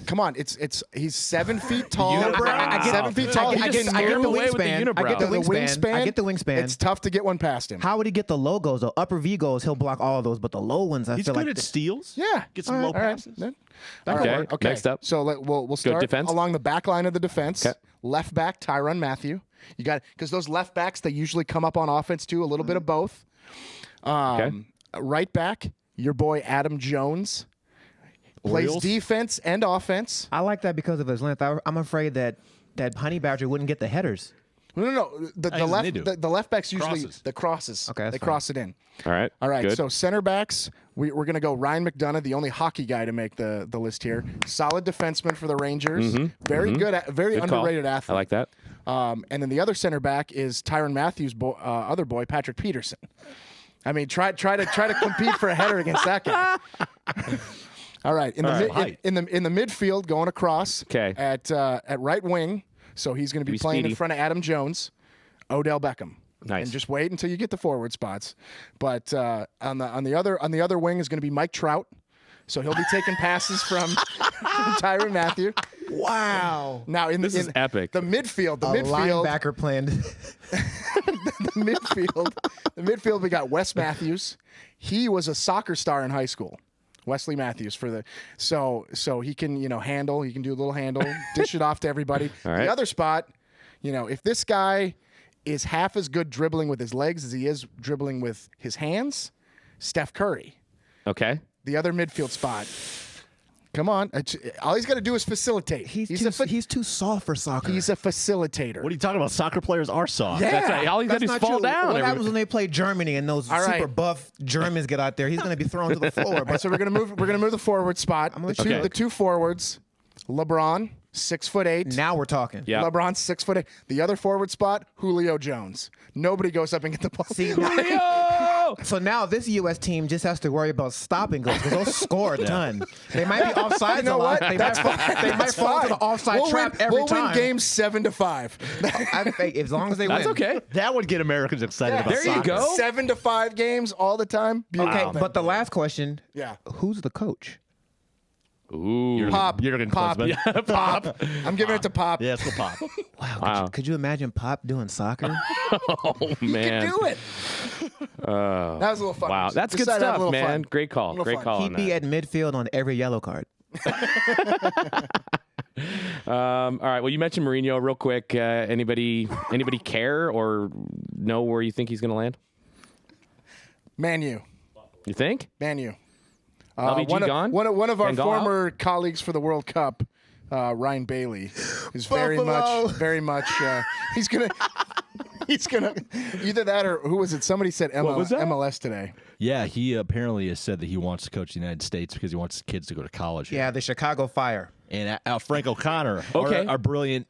Come on, he's 7 feet tall. I get- 7 feet tall. I He get- can I get move. the away with the unibrow. I get the The wingspan. I get the wingspan. It's tough to get one past him. How would he get the low goals? The upper V goals, he'll block all of those, but the low ones, I He's feel good like at steals. Yeah. Get some All low right, all right. passes. Then- Okay, all right, next up. So we'll start defense. along the back line of the defense. Okay. Left back, Tyrann Mathieu. You got because those left backs, they usually come up on offense too, a little bit of both. Right back, your boy Adam Jones. Plays Orioles? defense and offense. I like that because of his length. I'm afraid that Honey Badger wouldn't get the headers. No. The they do. left backs usually Crosses. the crosses. Okay, that's they fine. cross it in. All right. All right. Good. So center backs, we're going to go Ryan McDonough, the only hockey guy to make the list here. Solid defenseman for the Rangers. Very good, very Good call. underrated athlete. I like that. And then the other center back is Tyrann Mathieu's other boy, Patrick Peterson. I mean, try to compete for a header against that guy. All right, in the midfield, going across. Okay. At right wing, so he's going to be playing speedy. in front of Adam Jones, Odell Beckham. Nice. And just wait until you get the forward spots. But on the other wing is going to be Mike Trout, so he'll be taking passes from Tyrann Mathieu. Wow. Now This is epic. The midfield, A linebacker planned. the midfield, we got Wes Matthews. He was a soccer star in high school. Wesley Matthews so he can handle. He can do a little handle, dish it off to everybody. All right. The other spot, if this guy is half as good dribbling with his legs as he is dribbling with his hands, Steph Curry. Okay. The other midfield spot. Come on, all he's got to do is facilitate. He's too soft for soccer. He's a facilitator. What are you talking about? Soccer players are soft. Yeah. That's right. All he's got to do is fall down. What happens when they play Germany and those All right. super buff Germans get out there? He's going to be thrown to the floor. All right, But so we're gonna move the forward spot. Okay. The two forwards, LeBron, 6'8". now we're talking. Yeah. LeBron's 6'8". The other forward spot, Julio Jones. Nobody goes up and get the ball. See, so now this U.S. team just has to worry about stopping goals because they'll score a ton. They might be offsides You know a lot. what? They That's might, fine. they might That's fall into fine. the offside We'll trap win, every we'll time. win games 7-5. I think as long as they That's win. okay. That would get Americans excited about There you soccer. go. 7-5 games all the time. Beautiful Okay, thing. but the last question, Yeah. who's the coach? Ooh. Pop. Jurgen Pop. Klinsmann. Yeah, Pop. I'm giving it to Pop. Yeah, it's the Pop. Wow. Could you imagine Pop doing soccer? Oh, man. You can do it. That was a little fun. Wow, that's good Decided to have a stuff, little man. fun. Great call. Little Great fun. call He'd on be that. at midfield on every yellow card. All right. Well, you mentioned Mourinho real quick. Anybody care or know where you think he's going to land? Man U. You think? Man U. LBG gone? One of our Van Gaal former colleagues for the World Cup, Ryan Bailey, is very much. He's gonna either that or who was it? Somebody said was that? MLS today. Yeah, he apparently has said that he wants to coach the United States because he wants his kids to go to college. Yeah, the Chicago Fire. And Frank O'Connor, Okay. our brilliant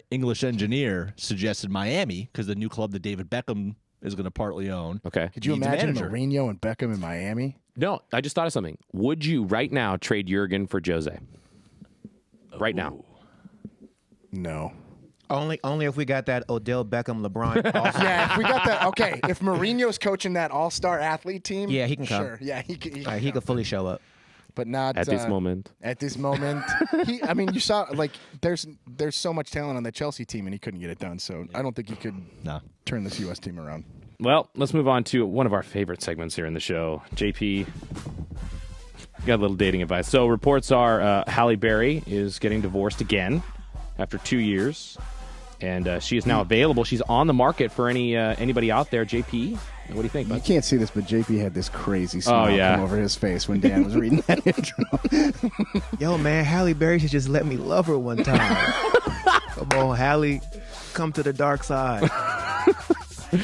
English engineer, suggested Miami because the new club that David Beckham is going to partly own. Okay. Could you Needs a imagine manager. Mourinho and Beckham in Miami? No, I just thought of something. Would you right now trade Jurgen for Jose? Right now. No. Only if we got that Odell Beckham LeBron. All-Star. Yeah, if we got that. Okay, if Mourinho's coaching that all-star athlete team, Yeah, he can come. Sure, yeah, he can. He could fully show up. But not At this moment. At this moment, you saw there's so much talent on that Chelsea team, and he couldn't get it done. So I don't think he could turn this U.S. team around. Well, let's move on to one of our favorite segments here in the show. JP, got a little dating advice. So reports are Halle Berry is getting divorced again after 2 years, and she is now available. She's on the market for anybody out there. JP, what do you think, You bud? can't see this, but JP had this crazy smile yeah. come over his face when Dan was reading that intro. Yo, man, Halle Berry should just let me love her one time. Come on, Halle, come to the dark side.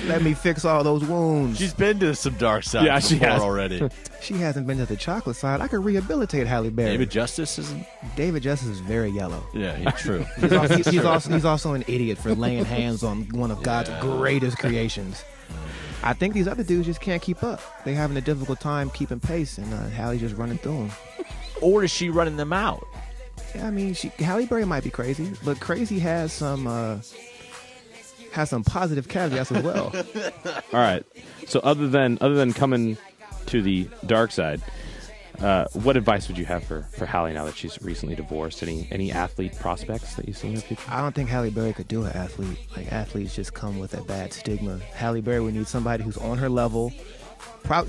Let me fix all those wounds. She's been to some dark sides Yeah, she has. already. She hasn't been to the chocolate side. I could rehabilitate Halle Berry. David Justice isn't. David Justice is very yellow. Yeah, true. He's also an idiot for laying hands on one of God's greatest creations. I think these other dudes just can't keep up. They're having a difficult time keeping pace, and Halle's just running through them. Or is she running them out? Yeah, I mean, Halle Berry might be crazy, but crazy has some positive caveats as well. All right. So other than coming to the dark side, what advice would you have for Halle now that she's recently divorced? Any athlete prospects that you see in her future? I don't think Halle Berry could do an athlete. Like, athletes just come with a bad stigma. Halle Berry would need somebody who's on her level.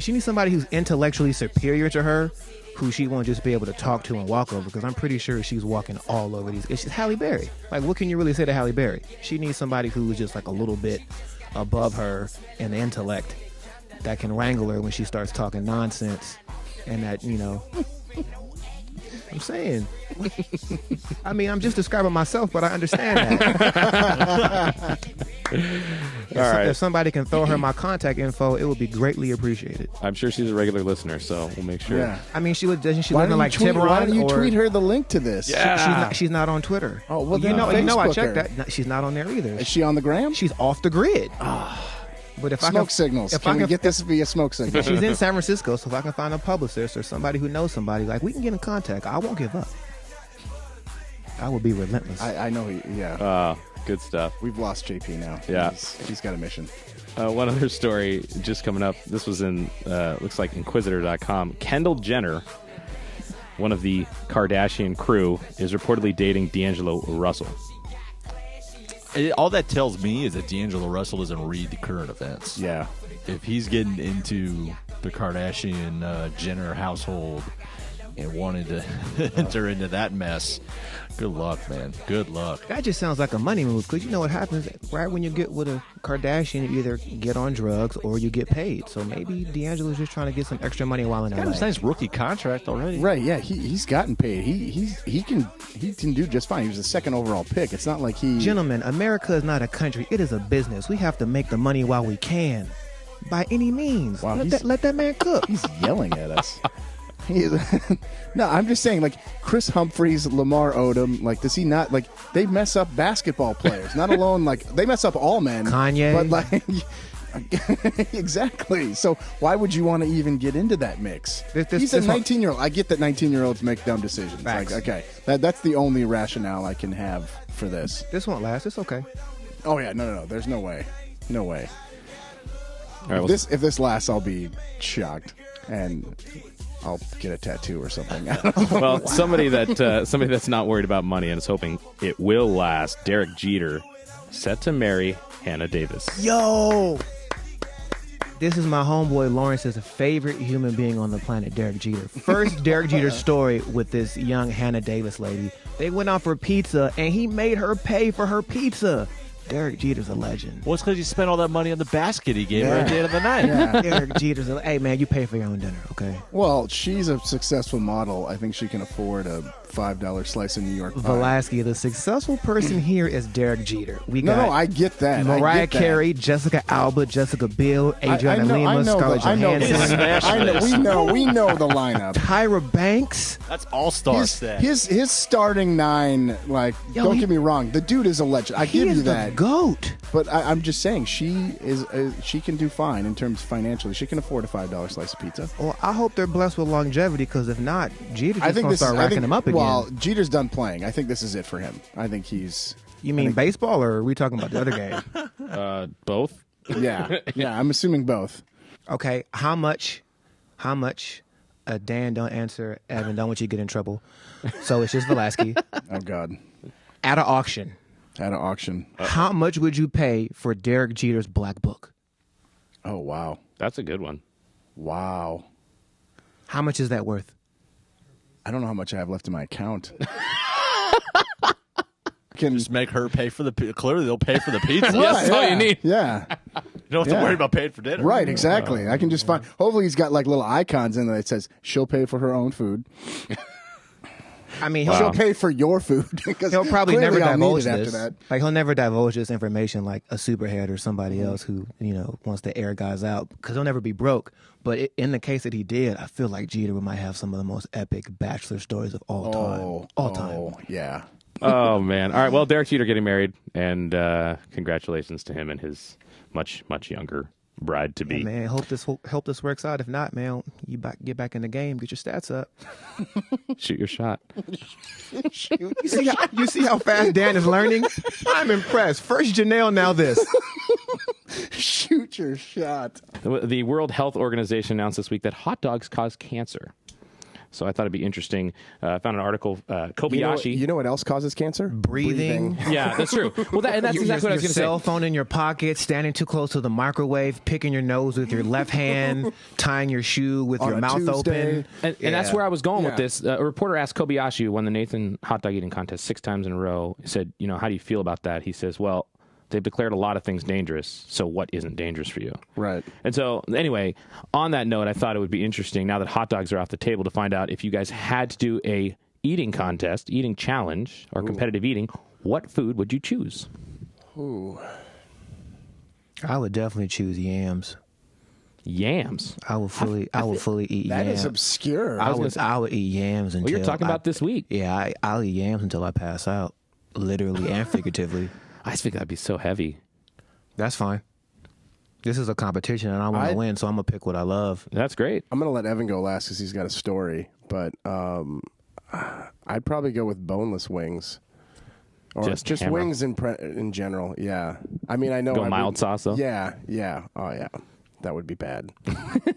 She needs somebody who's intellectually superior to her, who she won't just be able to talk to and walk over, because I'm pretty sure she's walking all over these. It's just Halle Berry. Like, what can you really say to Halle Berry? She needs somebody who's just like a little bit above her in the intellect that can wrangle her when she starts talking nonsense, and that, I'm saying. I mean, I'm just describing myself, but I understand that. If somebody can throw her my contact info, it would be greatly appreciated. I'm sure she's a regular listener, so we'll make sure. Yeah. I mean, doesn't she Why live in don't like you tweet, Tiburon? why don't you or- tweet her the link to this? Yeah. She's not on Twitter. Oh, well, you then know I Facebook checked her. that. No, she's not on there either. Is she on the gram? She's off the grid. But if Smoke signals. if Can I we can get this via smoke signals? she's in San Francisco, so if I can find a publicist or somebody who knows somebody, like, we can get in contact. I won't give up. I will be relentless. I know. Yeah. Good stuff. We've lost JP now. Yeah. He's got a mission. One other story just coming up. This was in, looks like Inquisitor.com. Kendall Jenner, one of the Kardashian crew, is reportedly dating D'Angelo Russell. All that tells me is that D'Angelo Russell doesn't read the current events. Yeah. If he's getting into the Kardashian Jenner household and wanted to enter into that mess, good luck, man. Good luck. That just sounds like a money move, because you know what happens right when you get with a Kardashian, you either get on drugs or you get paid. So maybe D'Angelo's just trying to get some extra money while in Got LA. a nice rookie contract already. Right. Yeah. He's gotten paid. He can do just fine. He was the second overall pick. It's not like he. Gentlemen, America is not a country. It is a business. We have to make the money while we can, by any means. Wow, Let that man cook. He's yelling at us. No, I'm just saying, like, Chris Humphries, Lamar Odom, like, does he not, like, they mess up basketball players, not alone, like, they mess up all men. Kanye. But, like, exactly. So why would you want to even get into that mix? He's a 19-year-old. I get that 19-year-olds make dumb decisions. Facts. Like, okay, that's the only rationale I can have for this. This won't last. It's okay. Oh, yeah, no. There's no way. No way. All right, If this lasts, I'll be shocked. And I'll get a tattoo or something. Well, somebody that's not worried about money and is hoping it will last. Derek Jeter set to marry Hannah Davis. Yo! This is my homeboy Lawrence's favorite human being on the planet, Derek Jeter. First Derek Jeter story with this young Hannah Davis lady. They went out for pizza, and he made her pay for her pizza. Derek Jeter's a legend. Well, it's because you spent all that money on the basket he gave her at the end of the night. Yeah. Derek Jeter's a... Hey, man, you pay for your own dinner, okay? Well, she's a successful model. I think she can afford a $5 slice of New York pie. Velasquez, the successful person here is Derek Jeter. No, I get that. Mariah Carey, Jessica Alba, Jessica Biel, Adriana Lima, Scarlett Johansson. We know the lineup. Tyra Banks. That's all-star stat. His starting 9, like, don't get me wrong, the dude is a legend. I give you that. GOAT. But I'm just saying, she can do fine in terms financially. She can afford a $5 slice of pizza. Well, I hope they're blessed with longevity, because if not, Jeter's just going to start racking them up again. Well, Jeter's done playing. I think this is it for him. I think he's... You mean baseball, or are we talking about the other game? Both. Yeah, I'm assuming both. Okay, how much? Dan, don't answer. Evan, don't want you to get in trouble. So it's just Velasquez. Oh, God. At an auction. How much would you pay for Derek Jeter's Black Book? Oh, wow. That's a good one. Wow. How much is that worth? I don't know how much I have left in my account. Just make her pay for the pizza. Clearly, they'll pay for the pizza. That's all you need. Yeah. You don't have to worry about paying for dinner. Right, exactly. I can just find... Hopefully he's got like little icons in there that says, she'll pay for her own food. I mean, she'll pay for your food. He'll probably never divulge after this. that. Like, he'll never divulge this information like a superhead or somebody else who, wants to air guys out, because he'll never be broke. But in the case that he did, I feel like Jeter might have some of the most epic bachelor stories of all time. All time. Oh, yeah. Oh, man. All right. Well, Derek Jeter getting married, and congratulations to him and his much, much younger bride to be. Yeah, man, hope this works out. If not, man, get back in the game, get your stats up. Shoot your shot. You see how fast Dan is learning? I'm impressed. First Janelle, now this. Shoot your shot. The World Health Organization announced this week that hot dogs cause cancer. So I thought it'd be interesting. I found an article, Kobayashi. You know what else causes cancer? Breathing. Yeah, that's true. Well, that's exactly what I was going to say. Your cell phone in your pocket, standing too close to the microwave, picking your nose with your left hand, tying your shoe with your mouth open. And that's where I was going with this. A reporter asked Kobayashi, who won the Nathan hot dog eating contest 6 times in a row, said, how do you feel about that? He says, well, they've declared a lot of things dangerous, so what isn't dangerous for you? Right. And so, anyway, on that note, I thought it would be interesting, now that hot dogs are off the table, to find out if you guys had to do a eating contest, eating challenge, or competitive eating, what food would you choose? Ooh. I would definitely choose yams. Yams? I would fully eat yams. That is obscure. I would eat yams until... Well, you're talking about this week. Yeah, I'll eat yams until I pass out, literally and figuratively. I just think that'd be so heavy. That's fine. This is a competition, and I want to win, so I'm going to pick what I love. That's great. I'm going to let Evan go last because he's got a story, but I'd probably go with boneless wings. Or just wings in general, yeah. I mean, I know... Go mild sauce, though? Yeah. Oh, yeah. That would be bad.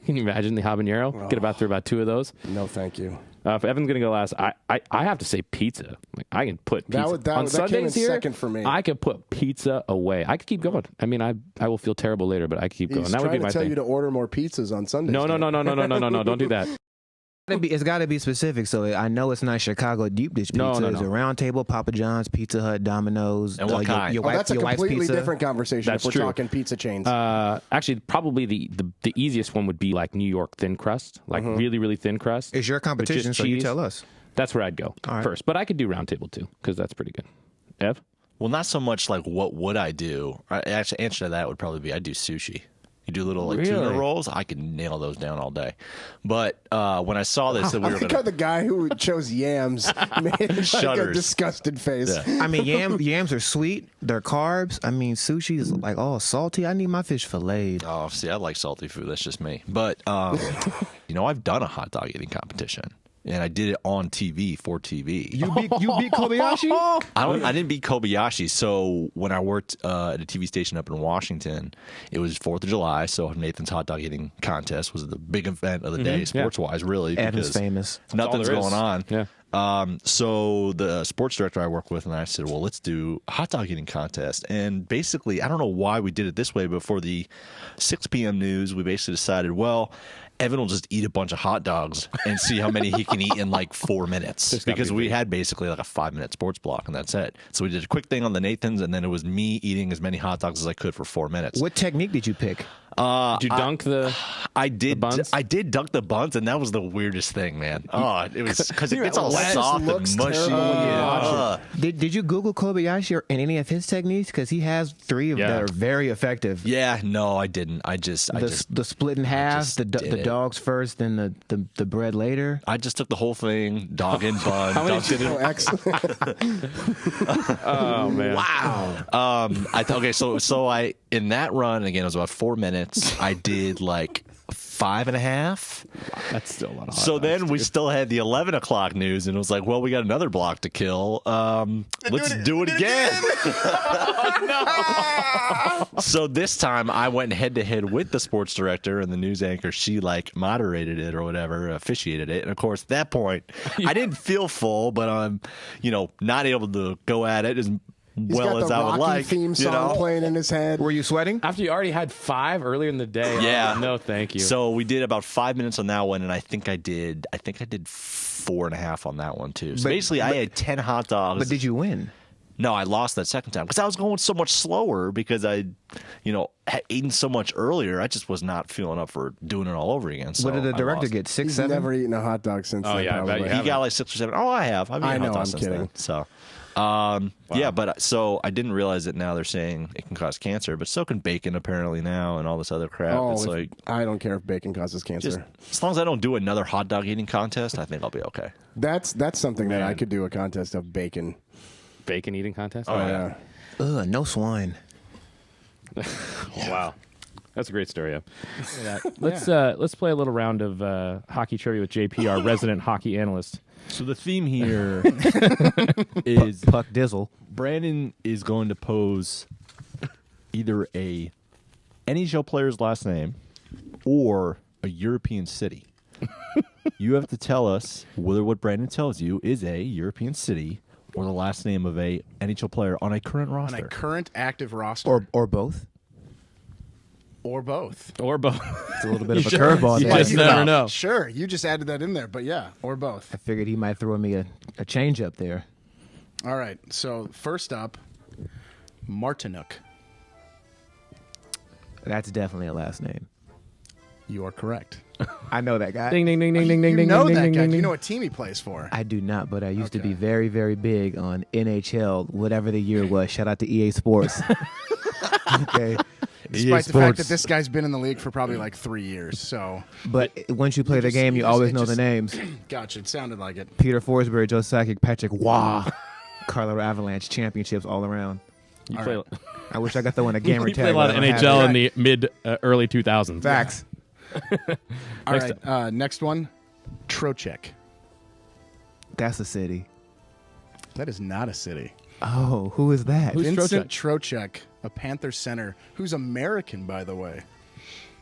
Can you imagine the habanero? Get through about 2 of those? No, thank you. If Evan's going to go last, I have to say pizza. Like, I can put pizza on Sundays came in here. Second for me. I could put pizza away. I could keep going. I mean, I will feel terrible later, but I could keep going. That would be my thing. He's trying to tell you to order more pizzas on Sundays. No. Don't do that. It's got to be specific, so I know it's not Chicago deep dish pizza. No. It's a Round Table, Papa John's, Pizza Hut, Domino's. And what kind? That's a completely pizza. different conversation. That's if we're true. talking pizza chains. Actually, probably the easiest one would be like New York thin crust, like really, really thin crust. It's your competition, so you tell us. That's where I'd go first. But I could do Round Table too, because that's pretty good. Ev? Well, not so much like what would I do. Actually, answer to that would probably be I'd do sushi. You do little tuna rolls. I can nail those down all day. But when I saw this, that we were the guy who chose yams made like a disgusted face. Yeah. I mean, yams are sweet. They're carbs. I mean, sushi is like all salty. I need my fish filleted. Oh, see, I like salty food. That's just me. But I've done a hot dog eating competition. and I did it on TV for TV. You beat Kobayashi? I didn't beat Kobayashi. So when I worked at a TV station up in Washington, it was 4th of July. So Nathan's hot dog eating contest was the big event of the day, sports wise, really. Adam's because famous. Nothing's all there is. going on. Yeah. So the sports director I work with and I said, well, let's do a hot dog eating contest. And basically, I don't know why we did it this way, but for the 6 p.m. news, we basically decided, well, Evan will just eat a bunch of hot dogs and see how many he can eat in like 4 minutes. Because we had basically like a 5-minute sports block, and that's it. So we did a quick thing on the Nathans, and then it was me eating as many hot dogs as I could for 4 minutes. What technique did you pick? Did you dunk I did. buns? I did dunk the buns, and that was the weirdest thing, man. Oh, it was because it gets all That just soft and looks mushy. terrible when you watch Did you Google Kobayashi or any of his techniques? Because he has 3 of that are very effective. Yeah, no, I didn't. I just The split in half, just the did it. dogs first, then the bread later. I just took the whole thing, dog and bun, dunked it in. Oh, excellent. Oh man! Wow. So I in that run again, it was about 4 minutes. I did like 5.5. That's still a lot of hot So dogs, then we dude. still had the 11 o'clock news, and it was like, well, we got another block to kill. Let's do it again. So this time I went head to head with the sports director and the news anchor. She like moderated it or whatever, officiated it. And of course, at that point, I didn't feel full, but I'm, not able to go at it as He's well got as the I would Rocky like. theme song playing in his head. Were you sweating? After you already had 5 earlier in the day. Yeah. Oh, no, thank you. So we did about 5 minutes on that one, and I think I did 4.5 on that one too. So basically, I had 10 hot dogs. But did you win? No, I lost that second time because I was going so much slower because I, had eaten so much earlier. I just was not feeling up for doing it all over again. So What did the I director lost. get? 6, He's 7? never eaten a hot dog since Oh, then. yeah, I bet probably. you He haven't. got like 6 or 7. Oh, I have. I've eaten I know, hot dogs I'm since kidding. then. So, yeah, but so I didn't realize that now they're saying it can cause cancer, but so can bacon apparently now and all this other crap. Oh, It's like I don't care if bacon causes cancer. just as long as I don't do another hot dog eating contest, I think I'll be okay. That's something that I could do, a contest of bacon. Bacon eating contest. Oh, yeah. Ugh, no swine. Wow. That's a great story. Yeah. Let's play a little round of hockey trivia with JP, our resident hockey analyst. So the theme here is Puck Dizzle. Brandon is going to pose either a NHL player's last name or a European city. You have to tell us whether what Brandon tells you is a European city or the last name of a NHL player on a current On roster. a current active roster. Or both. Or both. Or both. It's a little bit of a curveball You there. just never know. Sure, you just added that in there, but yeah, or both. I figured he might throw me a change up there. All right, so first up, Martinuk. That's definitely a last name. You are correct. I know that guy. Ding, ding, ding, ding, ding, ding, You ding, know ding, that ding, guy. ding, Do you ding. know what team he plays for? I do not, but I used to Okay. be very, very big on NHL, whatever the year was. Shout out to EA Sports. Okay. Despite the fact that this guy's been in the league for probably like 3 years. So, But once you play the game, you always know the names. Gotcha. It sounded like it. Peter Forsberg, Joe Sakic, Patrick Waugh, Colorado Avalanche championships all around. You All play, right. I wish I got the one a gamer you tag. play a lot of but I don't have NHL it. in the mid early 2000s. Facts. All Next right. Next one, Trocheck. That's a city. That is not a city. Oh, who is that? Who's Vincent Trocheck, a Panther center, who's American, by the way.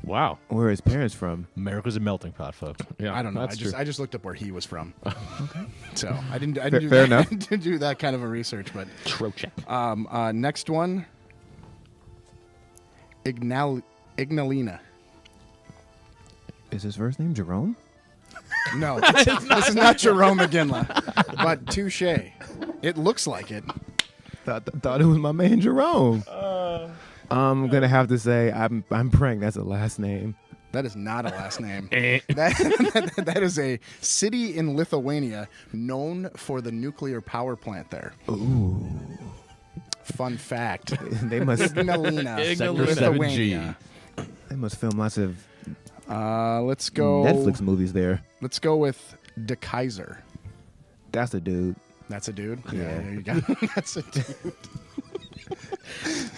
Wow. Where are his parents from? America's a melting pot, folks. Yeah, I don't know. That's true. I just looked up where he was from. Okay. So I didn't do Fair that, enough. I didn't do that kind of a research, but Trocheck. next one, Ignalina. Is his first name Jerome? No, this is not Jerome McGinley, but touche. It looks like it. Thought it was my man Jerome. I'm gonna have to say I'm praying that's a last name. That is not a last name. that is a city in Lithuania known for the nuclear power plant there. Ooh, Fun fact. they must Ignalina, Sector Lithuania. they must film lots of Let's go. Netflix movies there. Let's go with De Kaiser. That's a dude. That's a dude. Yeah. There you go. That's a dude.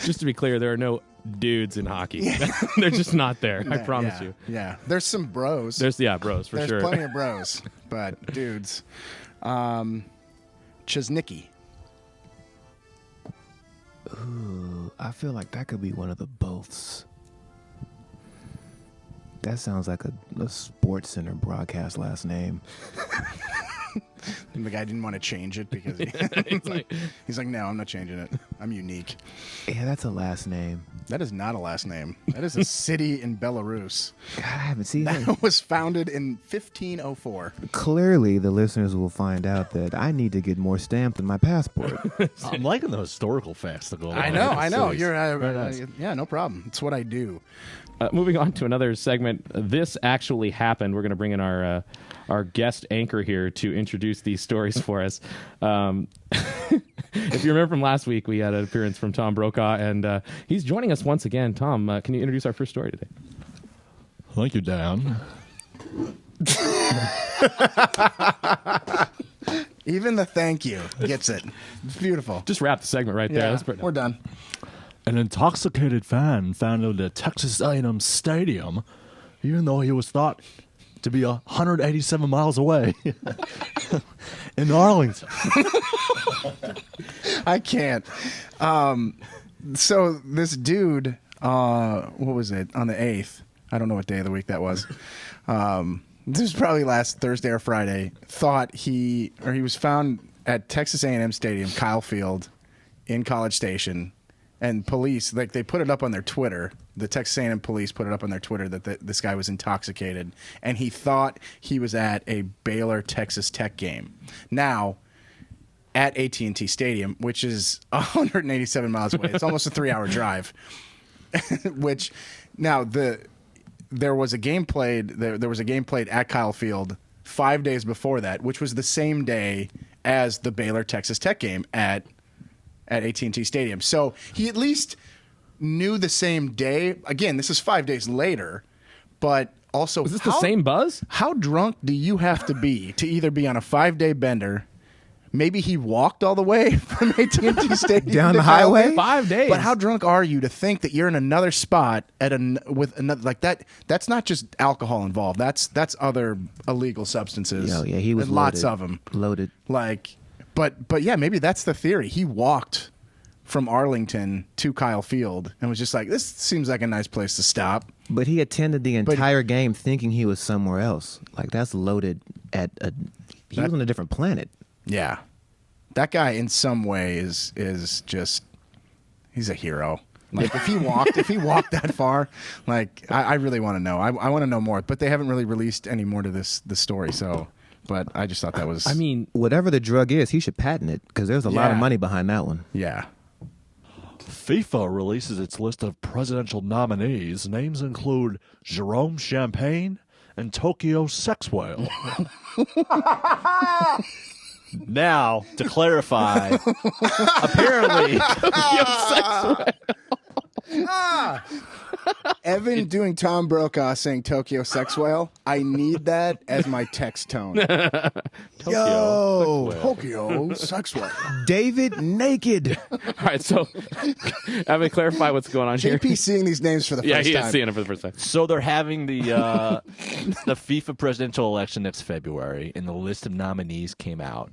Just to be clear, there are no dudes in hockey. They're just not there. I promise you. Yeah, there's some bros. There's bros for There's sure. plenty of bros, but dudes. Chesnicki. Ooh, I feel like that could be one of the boths. That sounds like a Sports Center broadcast last name. And the guy didn't want to change it because he's like, no, I'm not changing it. I'm unique. Yeah, that's a last name. That is not a last name. That is a city in Belarus. God, I haven't seen That that. was founded in 1504. Clearly, the listeners will find out that I need to get more stamped in my passport. I'm liking the historical facts that go along. I know. with You're Very nice. yeah, no problem. It's what I do. Moving on to another segment. This actually happened. We're going to bring in our guest anchor here to introduce these stories for us. If you remember from last week, we had an appearance from Tom Brokaw, and he's joining us once again. Tom, can you introduce our first story today? Thank you, Dan. Even the thank you gets it. It's beautiful. Just wrap the segment right there. Yeah, Let's put it we're done. An intoxicated fan found at the Texas A&M Stadium, even though he was thought to be 187 miles away in Arlington. I can't. So this dude, what was it, on the 8th? I don't know what day of the week that was. This was probably last Thursday or Friday. Thought he was found at Texas A&M Stadium, Kyle Field, in College Station. And police, like, they put it up on their Twitter. The Texas A&M police put it up on their Twitter that this guy was intoxicated, and he thought he was at a Baylor Texas Tech game. Now, at AT&T Stadium, which is 187 miles away, it's almost a 3-hour drive. Which now there was a game played. There was a game played at Kyle Field 5 days before that, which was the same day as the Baylor Texas Tech game at AT&T Stadium. So he at least knew the same day. Again, this is 5 days later, but also... Is this the same buzz? How drunk do you have to be either be on a 5-day bender? Maybe he walked all the way from AT&T Stadium Down to the Kyle highway? Field. 5 days. But how drunk are you to think that you're in another spot with another, like that? That's not just alcohol involved. That's other illegal substances. Oh, yeah, he was and lots loaded. of them. Loaded. Like, but yeah, maybe that's the theory. He walked from Arlington to Kyle Field and was just like, this seems like a nice place to stop. But he attended the entire game thinking he was somewhere else. Like, that's loaded he was on a different planet. Yeah, that guy in some way is just, he's a hero. Like, if he walked that far, like, I really want to know. I want to know more, but they haven't really released any more to this story. So, but I just thought that was. I mean, Whatever the drug is, he should patent it because there's a lot of Yeah. money behind that one. yeah. FIFA releases its list of presidential nominees. Names include Jerome Champagne and Tokyo Sex Whale. Now, to clarify, apparently, Evan doing Tom Brokaw saying Tokyo Sex Whale. I need that as my text tone. Yo, Tokyo Sex Whale. David Naked. all right, so have me clarify what's going on here. JP seeing these names for the Yeah, first he time. is seeing it for the first time. so they're having the FIFA presidential election next February, and the list of nominees came out.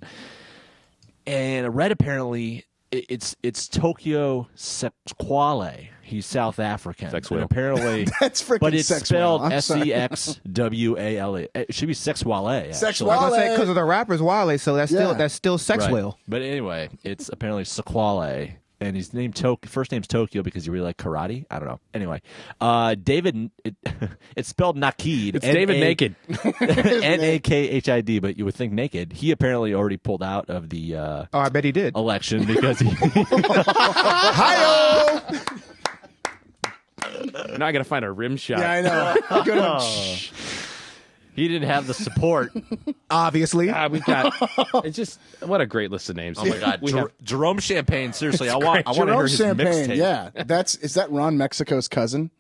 And I read apparently it's Tokyo Sexwale. He's South African. Sex And whale. apparently, That's freaking but it's Sex spelled Whale. I'm sorry. Sexwale. It should be Sexwale. Sexwale. actually. I was gonna say because of the rappers Wale, so that's Yeah. still Sex Right. Whale. But anyway, it's apparently Sequale, and his name first name's Tokyo because he really like karate. I don't know. Anyway, David, it's spelled Nakid. It's David Naked. Nakhid, but you would think naked. He apparently already pulled out of the Oh, I bet he did. election because he. Hi-yo! Now I got to find a rim shot. Yeah, I know. Good one. He didn't have the support. Obviously. We got. It's just what a great list of names. Oh my God, We have, Jerome Champagne. Seriously, I want to hear Jerome his Champagne. mixtape. Yeah, is that Ron Mexico's cousin?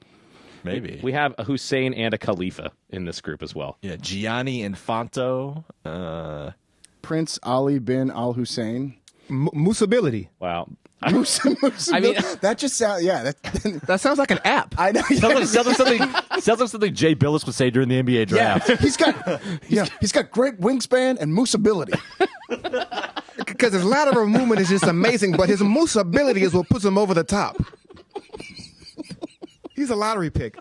Maybe. we have a Hussein and a Khalifa in this group as well. Yeah, Gianni Infanto. Prince Ali bin Al Hussein. Moosability. Wow. Moose. I mean- that just sounds. Yeah, That sounds like an app. I know. Sounds like something Jay Billis would say during the NBA draft. He's got great wingspan and moose ability. Because his lateral movement is just amazing, but his moose ability is what puts him over the top. He's a lottery pick.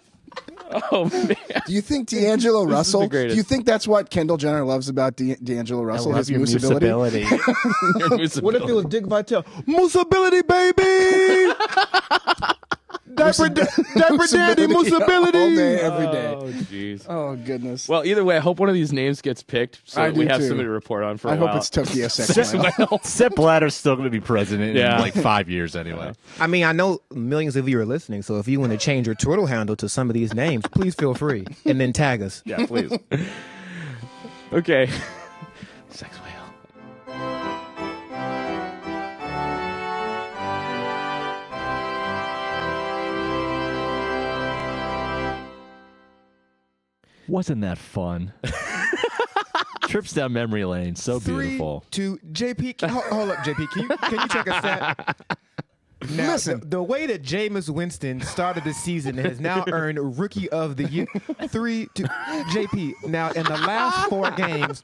Oh man. Do you think D'Angelo Russell? Do greatest. you think that's what Kendall Jenner loves about D'Angelo Russell? His moose ability. What if it was Dick Vitale? Moose ability, baby. Diaper daddy, moose ability. All day, every day. Oh jeez. Oh goodness. Well, either way, I hope one of these names gets picked so I that we do, have too. somebody to report on for a I while. hope it's Tokyo Sexual. Sepp Blatter's still going to be president Yeah. in like 5 years anyway. I mean, I know millions of you are listening, so if you want to change your Twitter handle to some of these names, please feel free. And then tag us. Yeah, please. Okay. Sex whale. Wasn't that fun? Trips down memory lane, so 3, beautiful. 2, JP. Hold up, JP. Can you check a stat? Now, Listen. the way that Jameis Winston started the season has now earned Rookie of the Year. 3, 2, JP. Now, in the last 4 games,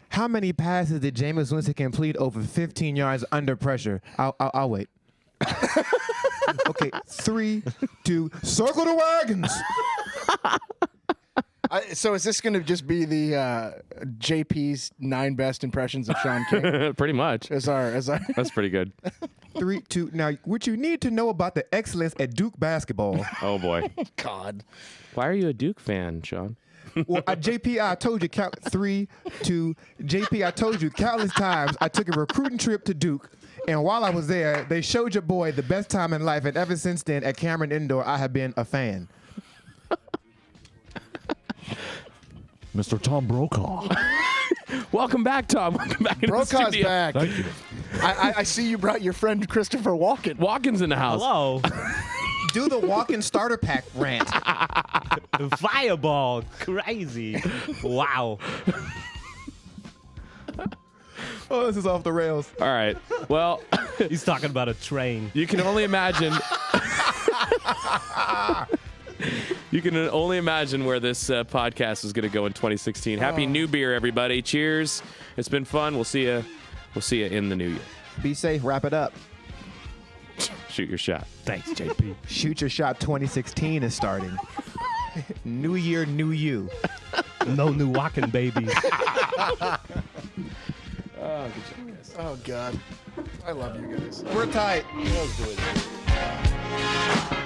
how many passes did Jameis Winston complete over 15 yards under pressure? I'll wait. Okay, 3, 2, circle the wagons. So is this going to just be the JP's 9 best impressions of Sean King? Pretty much. as our That's pretty good. 3, 2. Now, what you need to know about the excellence at Duke basketball. Oh boy. God. Why are you a Duke fan, Sean? Well, JP, I told you 3, 2. JP, I told you countless times I took a recruiting trip to Duke, and while I was there, they showed your boy the best time in life, and ever since then, at Cameron Indoor, I have been a fan. Mr. Tom Brokaw. Welcome back, Tom. Welcome back into the Brokaw's studio. back. Thank you. I see you brought your friend Christopher Walken. Walken's in the house. Hello. Do the walk-in starter pack rant. Fireball. Crazy. Wow. Oh, this is off the rails. All right. Well, He's talking about a train. you can only imagine. You can only imagine where this podcast is going to go in 2016. Happy New Beer, everybody! Cheers! It's been fun. We'll see you. We'll see you in the new year. Be safe. Wrap it up. Shoot your shot. Thanks, JP. Shoot Your Shot 2016 is starting. New year, new you. No new walking babies. Oh God. I love you guys. We're tight. That was really good.